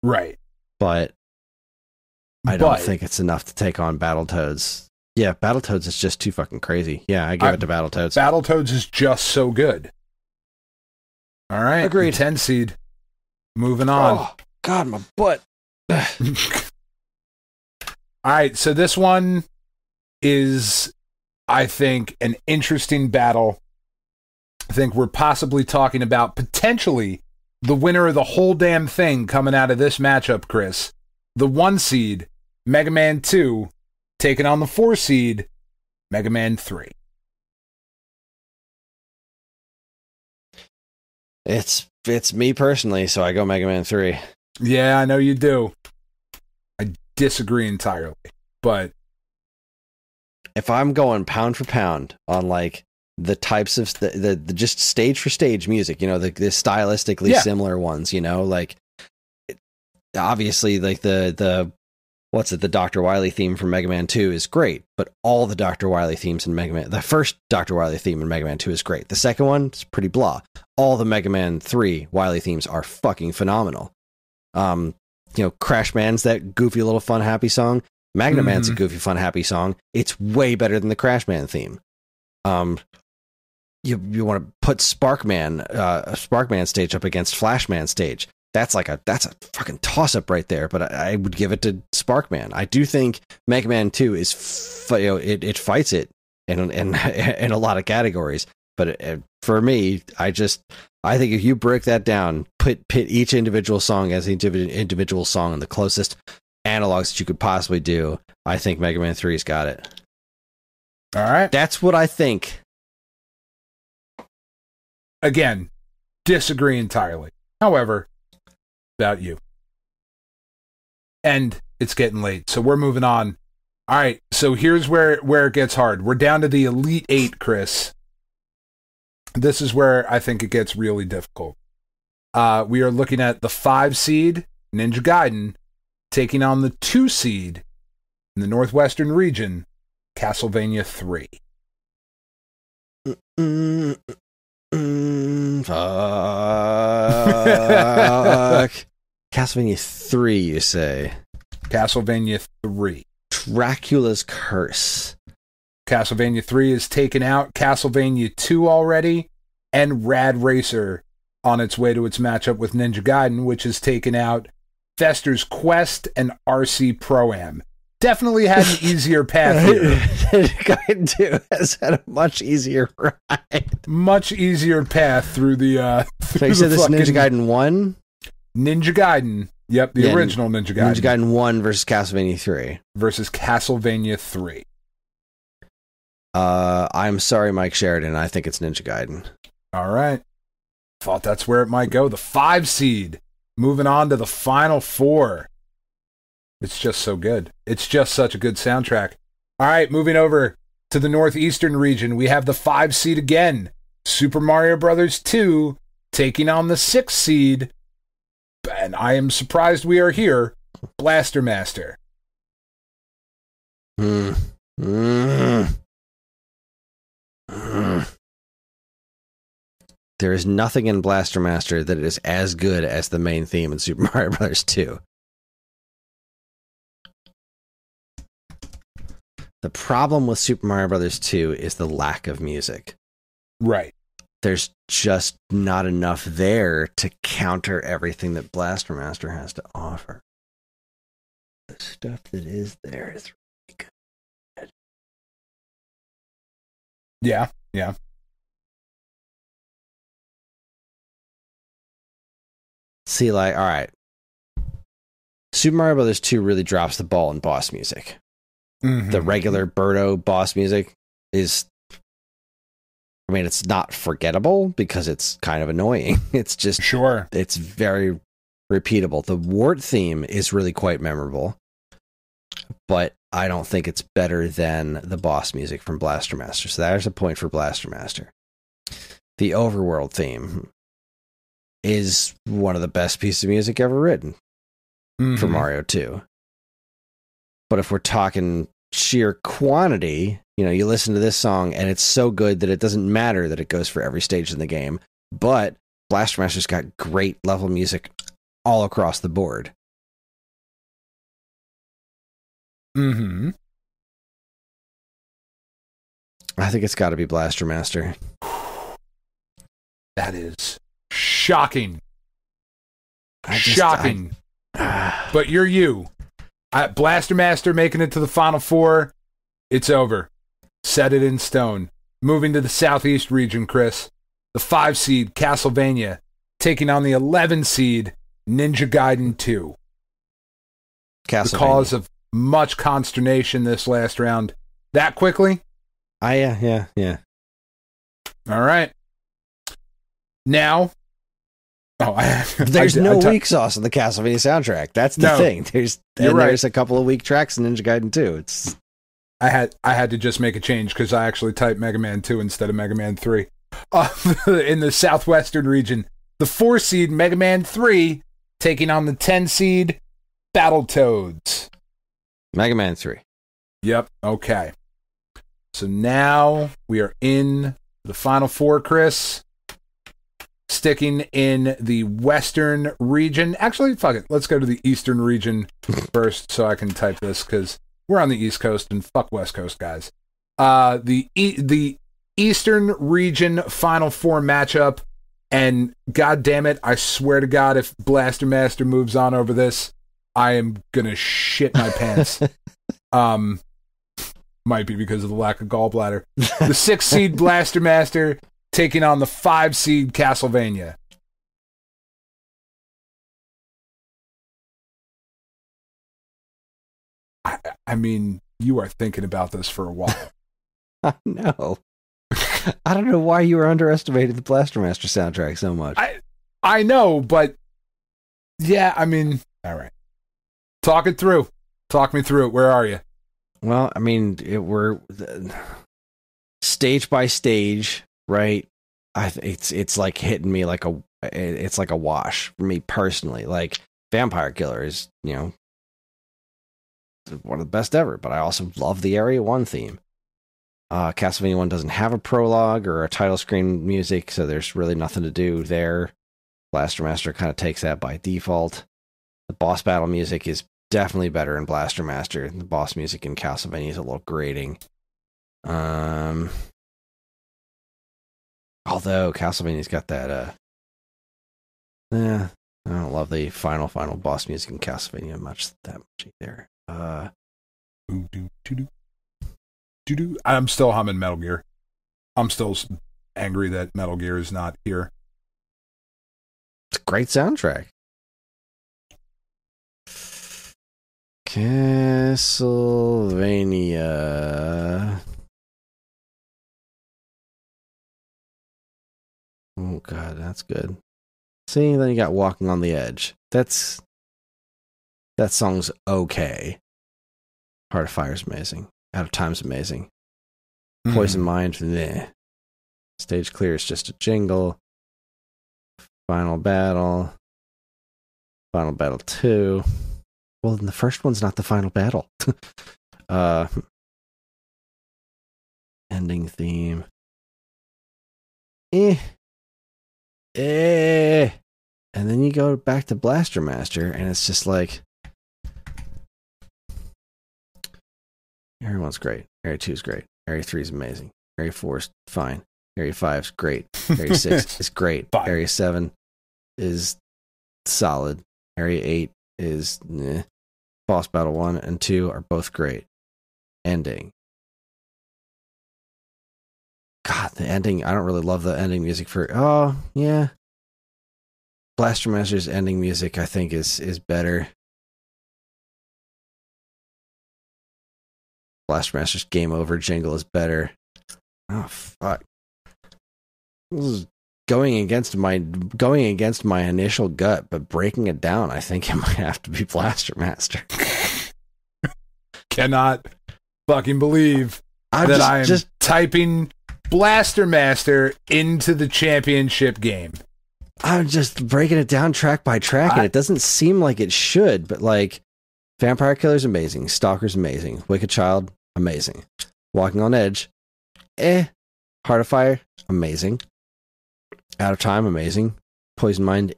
Right. But I don't think it's enough to take on Battletoads. Yeah, Battletoads is just too fucking crazy. Yeah, I give it to Battletoads. Battletoads is just so good. All right. Agreed. 10 seed. Moving on. Oh, God, my butt. All right, so this one is, I think, an interesting battle. I think we're possibly talking about potentially the winner of the whole damn thing coming out of this matchup, Chris. The 1 seed, Mega Man 2, taking on the 4 seed, Mega Man 3. It's me personally, so I go Mega Man 3. Yeah, I know you do. I disagree entirely, but if I'm going pound for pound on like the types of the just stage for stage music, you know, the stylistically similar ones, you know, like obviously like the Dr. Wily theme from Mega Man 2 is great, but all the Dr. Wily themes in Mega Man, the first Dr. Wily theme in Mega Man 2 is great. The second one is pretty blah. All the Mega Man 3 Wily themes are fucking phenomenal. You know, Crash Man's that goofy little fun happy song. Magna Man's a goofy fun happy song. It's way better than the Crash Man theme. You want to put Sparkman stage up against Flashman stage. That's a fucking toss up right there. But I would give it to Sparkman. I do think Mega Man 2 is it fights it in a lot of categories. But for me, I think if you break that down, pit each individual song as an individual song and the closest analogs that you could possibly do, I think Mega Man 3's got it. All right. That's what I think. Again, disagree entirely. However, about you. And it's getting late, so we're moving on. All right, so here's where it gets hard. We're down to the Elite 8, Chris. This is where I think it gets really difficult. We are looking at the 5 seed, Ninja Gaiden, taking on the 2 seed in the Northwestern region, Castlevania 3. Fuck. Castlevania 3, you say? Castlevania 3. Dracula's Curse. Castlevania 3 is taken out. Castlevania 2 already. And Rad Racer on its way to its matchup with Ninja Gaiden, which is taken out. Fester's Quest and RC Pro-Am. Definitely had an easier path here. Ninja Gaiden 2 has had a much easier ride. Much easier path through the... So you said this is Ninja Gaiden 1? Ninja Gaiden. Yep, the original Ninja Gaiden. Ninja Gaiden 1 versus Castlevania 3. Versus Castlevania 3. I'm sorry, Mike Sheridan. I think it's Ninja Gaiden. All right. Thought that's where it might go. The 5 seed. Moving on to the final 4. It's just so good. It's just such a good soundtrack. All right, moving over to the Northeastern region. We have the 5 seed again. Super Mario Brothers 2 taking on the 6 seed. And I am surprised we are here. Blaster Master. there is nothing in Blaster Master that is as good as the main theme in Super Mario Bros. 2. The problem with Super Mario Bros. 2 is the lack of music. Right. There's just not enough there to counter everything that Blaster Master has to offer. The stuff that is there is really good. Yeah, yeah. See, like, all right. Super Mario Bros. 2 really drops the ball in boss music. Mm-hmm. The regular Birdo boss music is, I mean, it's not forgettable because it's kind of annoying. It's just, sure, it's very repeatable. The Wart theme is really quite memorable, but I don't think it's better than the boss music from Blaster Master. So there's a point for Blaster Master. The Overworld theme is one of the best pieces of music ever written for Mario 2. But if we're talking sheer quantity, you know, you listen to this song and it's so good that it doesn't matter that it goes for every stage in the game. But Blaster Master's got great level music all across the board. Mm-hmm. I think it's got to be Blaster Master. That is shocking. Shocking. But you're you. Blaster Master making it to the Final Four. It's over. Set it in stone. Moving to the Southeast region, Chris. The 5 seed Castlevania taking on the 11 seed Ninja Gaiden 2. The cause of much consternation this last round. That quickly? Yeah. All right. Now, there's no weak sauce in the Castlevania soundtrack. That's the thing. There's a couple of weak tracks in Ninja Gaiden 2. It's I had to just make a change because I actually typed Mega Man 2 instead of Mega Man 3. In the Southwestern region, the 4 seed Mega Man 3 taking on the 10 seed Battletoads. Mega Man 3. Yep. Okay. So now we are in the Final Four, Chris. Sticking in the Western region. Actually, fuck it. Let's go to the Eastern region first so I can type this because we're on the East Coast and fuck West Coast guys. The Eastern region Final Four matchup, and god damn it, I swear to God, if Blaster Master moves on over this, I am gonna shit my pants. Might be because of the lack of gallbladder. The 6 seed Blaster Master taking on the 5 seed Castlevania. I mean, you are thinking about this for a while. I know. I don't know why you were underestimating the Blaster Master soundtrack so much. I know, but yeah, I mean, all right. Talk it through. Talk me through it. Where are you? Well, I mean, we're stage by stage, right? It's like hitting me like it's like a wash for me personally. Like Vampire Killer is, you know, one of the best ever, but I also love the Area 1 theme. Castlevania 1 doesn't have a prologue or a title screen music, so there's really nothing to do there. Blaster Master kind of takes that by default. The boss battle music is definitely better in Blaster Master. The boss music in Castlevania is a little grating. Although Castlevania's got that, I don't love the final boss music in Castlevania that much either. I'm still humming Metal Gear. I'm still angry that Metal Gear is not here. It's a great soundtrack. Castlevania. Oh god, that's good. See, then you got Walking on the Edge. That song's okay. Heart of Fire's amazing. Out of Time's amazing. Poison Mind, meh. Stage Clear is just a jingle. Final Battle 2. Well, then the first one's not the final battle. Ending theme. And then you go back to Blaster Master, and it's just like, Area 1's great. Area 2's great. Area 3's amazing. Area 4's fine. Area 5's great. Area 6 is great. Fine. Area 7 is solid. Area 8 is Boss Battle 1 and 2 are both great. Ending. God, the ending, I don't really love the ending music for... Oh, yeah. Blaster Master's ending music, I think, is better. Blaster Master's Game Over jingle is better. Oh, fuck. This is going against my initial gut, but breaking it down, I think it might have to be Blaster Master. Cannot fucking believe that I am just typing Blaster Master into the championship game. I'm just breaking it down track by track, and it doesn't seem like it should, but like, Vampire Killer's amazing, Stalker's amazing, Wicked Child, amazing, Walking on Edge, Heart of Fire, amazing, Out of Time, amazing, Poison Mind,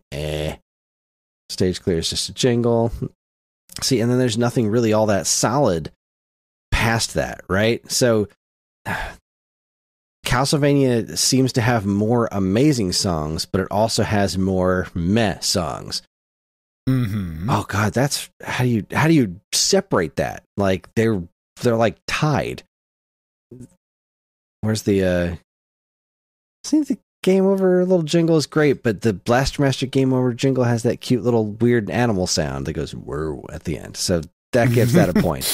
Stage Clear is just a jingle. See, and then there's nothing really all that solid past that, right? So Castlevania seems to have more amazing songs, but it also has more meh songs. Mm-hmm. Oh God, that's how do you separate that? Like they're like tied. Where's the I think the Game Over little jingle is great, but the Blaster Master Game Over jingle has that cute little weird animal sound that goes "whoa" at the end. So that gives that a point.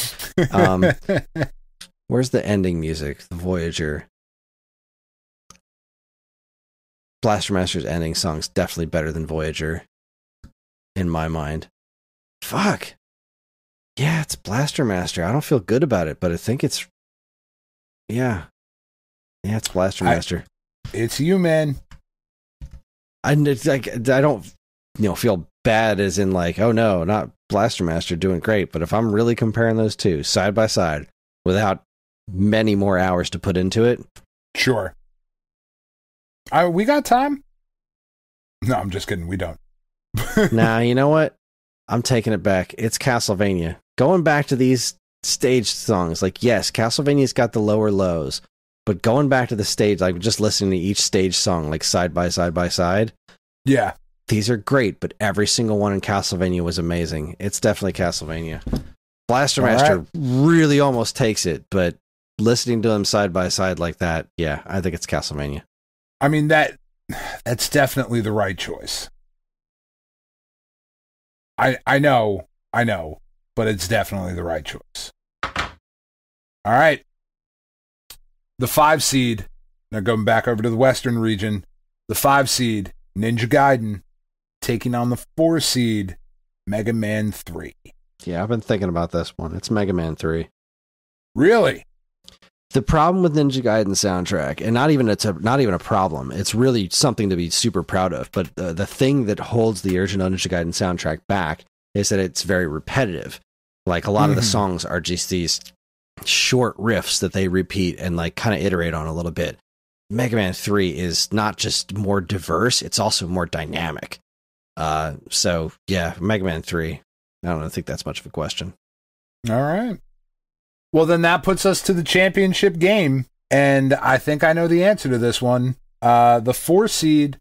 Where's the ending music? The Voyager. Blaster Master's ending song's definitely better than Voyager, in my mind. Fuck. Yeah, it's Blaster Master. I don't feel good about it, but I think it's... Yeah, it's Blaster Master. It's you, man. I don't feel bad as in like, oh no, not Blaster Master doing great, but if I'm really comparing those two side by side without many more hours to put into it... Sure. We got time? No, I'm just kidding. We don't. Nah, you know what? I'm taking it back. It's Castlevania. Going back to these stage songs, like, yes, Castlevania's got the lower lows, but going back to the stage, like just listening to each stage song, like side by side. Yeah. These are great, but every single one in Castlevania was amazing. It's definitely Castlevania. Blaster Master really almost takes it, but listening to them side by side like that, yeah, I think it's Castlevania. I mean, that's definitely the right choice. I know, but it's definitely the right choice. All right. The 5 seed, now going back over to the Western region, the 5 seed, Ninja Gaiden, taking on the 4 seed, Mega Man 3. Yeah, I've been thinking about this one. It's Mega Man 3. Really? The problem with Ninja Gaiden soundtrack, and not even a problem, it's really something to be super proud of, but the thing that holds the original Ninja Gaiden soundtrack back is that it's very repetitive. Like, a lot of the songs are just these short riffs that they repeat and like kind of iterate on a little bit. Mega Man 3 is not just more diverse, it's also more dynamic. So, yeah, Mega Man 3, I don't think that's much of a question. All right. Well, then that puts us to the championship game, and I think I know the answer to this one. The 4 seed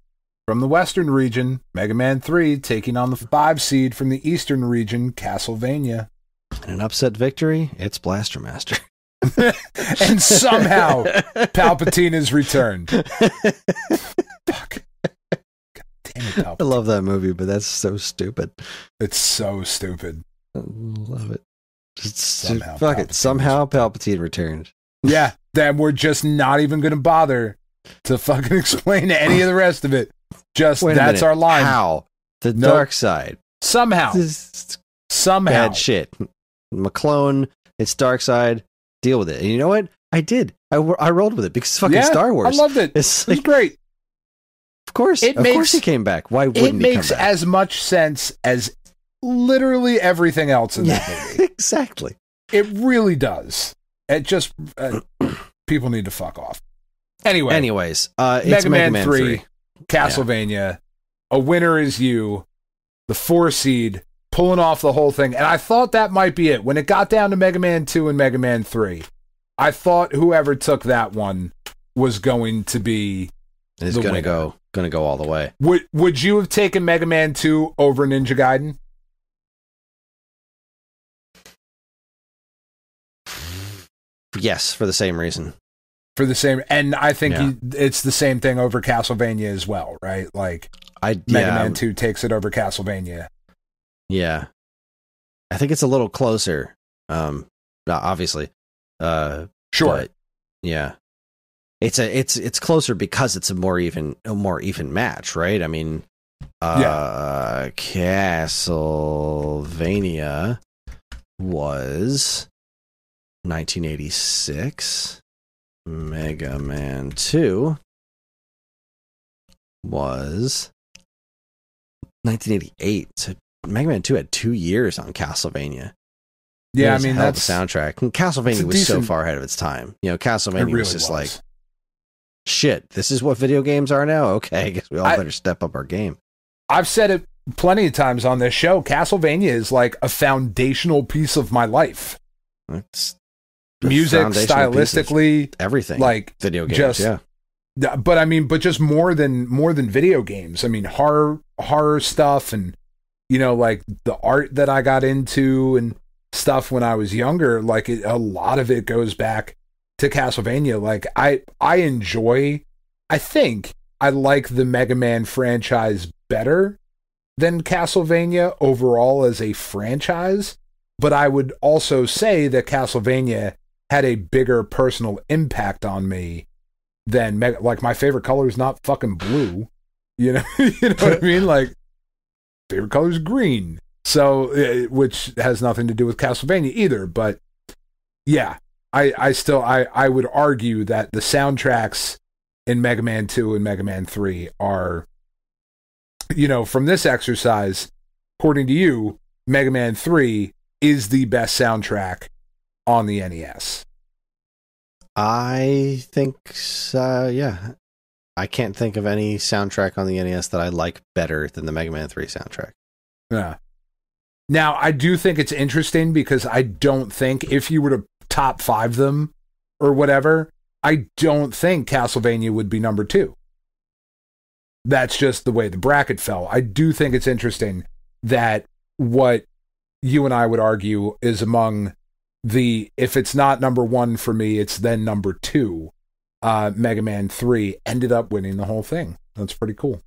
from the Western region, Mega Man 3, taking on the 5 seed from the Eastern region, Castlevania. In an upset victory, it's Blaster Master. And somehow, Palpatine is returned. Fuck. God damn it, Palpatine. I love that movie, but that's so stupid. It's so stupid. I love it. Somehow Palpatine returned. Yeah, that we're just not even going to bother to fucking explain any of the rest of it. Just that's our line. How? The dark side. Somehow. Bad shit. McClone, it's dark side. Deal with it. And you know what? I did. I rolled with it because it's fucking Star Wars. I loved it. It's great. Of course he came back. Why wouldn't he come back? It makes as much sense as literally everything else in that movie. Exactly. It really does. It just people need to fuck off. Anyways, it's Mega Man 3. Castlevania. A winner is you, the 4 seed, pulling off the whole thing. And I thought that might be it. When it got down to Mega Man 2 and Mega Man 3, I thought whoever took that one was going to be Is going to go all the way. Would you have taken Mega Man 2 over Ninja Gaiden? Yes, for the same reason. For the same, and I think it's the same thing over Castlevania as well, right? Like, Mega Man 2 takes it over Castlevania. Yeah, I think it's a little closer. Obviously, sure. But, yeah, it's closer because it's a more even match, right? I mean, Castlevania was 1986. Mega Man 2 was 1988. So Mega Man 2 had 2 years on Castlevania. Yeah, I mean, that's the soundtrack. And Castlevania was so far ahead of its time. You know, Castlevania really was just like, shit, this is what video games are now? Okay, I guess we all better step up our game. I've said it plenty of times on this show. Castlevania is like a foundational piece of my life. It's music, stylistically, everything, like video games, but I mean, but just more than video games. I mean, horror stuff, and you know, like the art that I got into and stuff when I was younger. Like a lot of it goes back to Castlevania. Like I think I like the Mega Man franchise better than Castlevania overall as a franchise, but I would also say that Castlevania had a bigger personal impact on me than like my favorite color is not fucking blue, you know. You know what I mean? Like, favorite color is green, so which has nothing to do with Castlevania either. But yeah, I still would argue that the soundtracks in Mega Man 2 and Mega Man 3 are, you know, from this exercise, according to you, Mega Man 3 is the best soundtrack on the NES. I think yeah. I can't think of any soundtrack on the NES that I like better than the Mega Man 3 soundtrack. Yeah. Now, I do think it's interesting because I don't think if you were to top 5 them or whatever, I don't think Castlevania would be number 2. That's just the way the bracket fell. I do think it's interesting that what you and I would argue is among if it's not number 1 for me, it's then number 2. Mega Man 3 ended up winning the whole thing. That's pretty cool.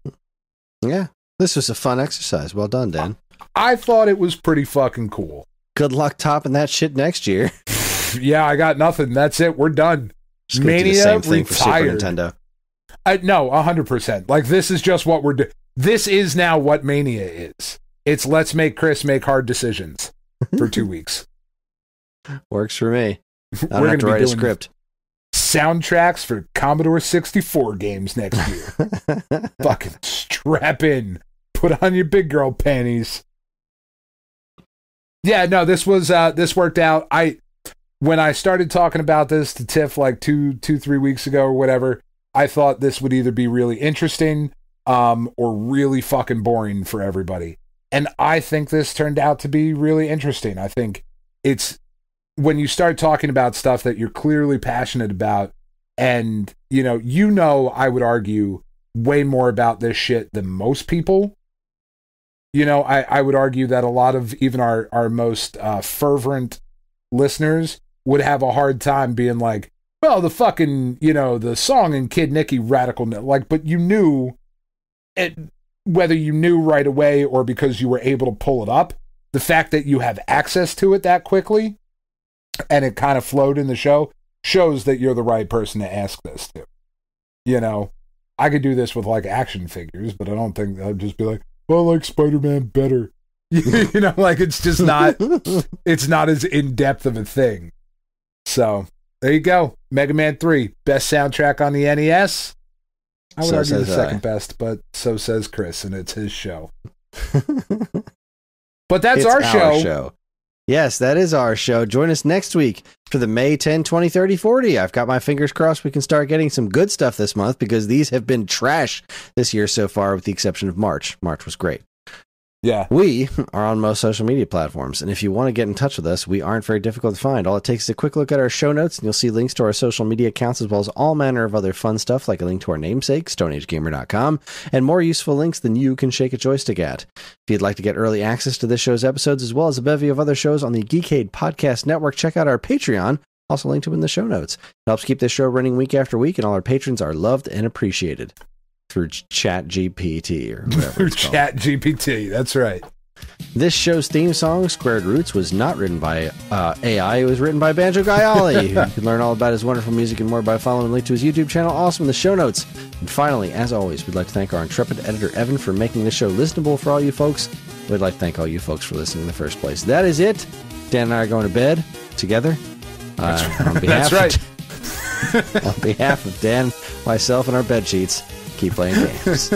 Yeah, this was a fun exercise. Well done, Dan. I thought it was pretty fucking cool. Good luck topping that shit next year. Yeah, I got nothing. That's it. We're done. MAY-nia same thing for Super Nintendo. No, 100%. Like, this is just what we're doing. This is now what MAY-nia is. It's let's make Kris make hard decisions for 2 weeks. Works for me. I don't have to write a script. Soundtracks for Commodore 64 games next year. Fucking strap in. Put on your big girl panties. Yeah, no, this worked out. When I started talking about this to Tiff like 3 weeks ago or whatever, I thought this would either be really interesting or really fucking boring for everybody. And I think this turned out to be really interesting. I think it's when you start talking about stuff that you're clearly passionate about, and I would argue way more about this shit than most people. You know, I would argue that a lot of even our most fervent listeners would have a hard time being like, well, the fucking, the song in Kid Nicky radical, like, but you knew it, whether you knew right away or because you were able to pull it up, the fact that you have access to it that quickly and it kind of flowed in the show shows that you're the right person to ask this to. You know, I could do this with like action figures, but I don't think I'd just be like, well, I like Spider-Man better. You know, like it's just not, it's not as in-depth of a thing. So there you go. Mega Man 3, best soundtrack on the NES. I would argue the second best, but so says Kris, and it's his show. But that's our show. Yes, that is our show. Join us next week for the May 10, 20, 30, 40. I've got my fingers crossed we can start getting some good stuff this month because these have been trash this year so far with the exception of March. March was great. Yeah. We are on most social media platforms, and if you want to get in touch with us, we aren't very difficult to find. All it takes is a quick look at our show notes, and you'll see links to our social media accounts as well as all manner of other fun stuff like a link to our namesake, StoneAgeGamer.com, and more useful links than you can shake a joystick at. If you'd like to get early access to this show's episodes as well as a bevy of other shows on the Geekade Podcast Network, check out our Patreon, also linked to in the show notes. It helps keep this show running week after week, and all our patrons are loved and appreciated through ChatGPT or whatever it's called. ChatGPT, that's right. This show's theme song, Squared Roots, was not written by AI. It was written by Banjo Guy Ollie. You can learn all about his wonderful music and more by following a link to his YouTube channel, also in the show notes. And finally, as always, we'd like to thank our intrepid editor, Evan, for making this show listenable for all you folks. We'd like to thank all you folks for listening in the first place. That is it. Dan and I are going to bed together. On behalf on behalf of Dan, myself, and our bed sheets, keep playing games.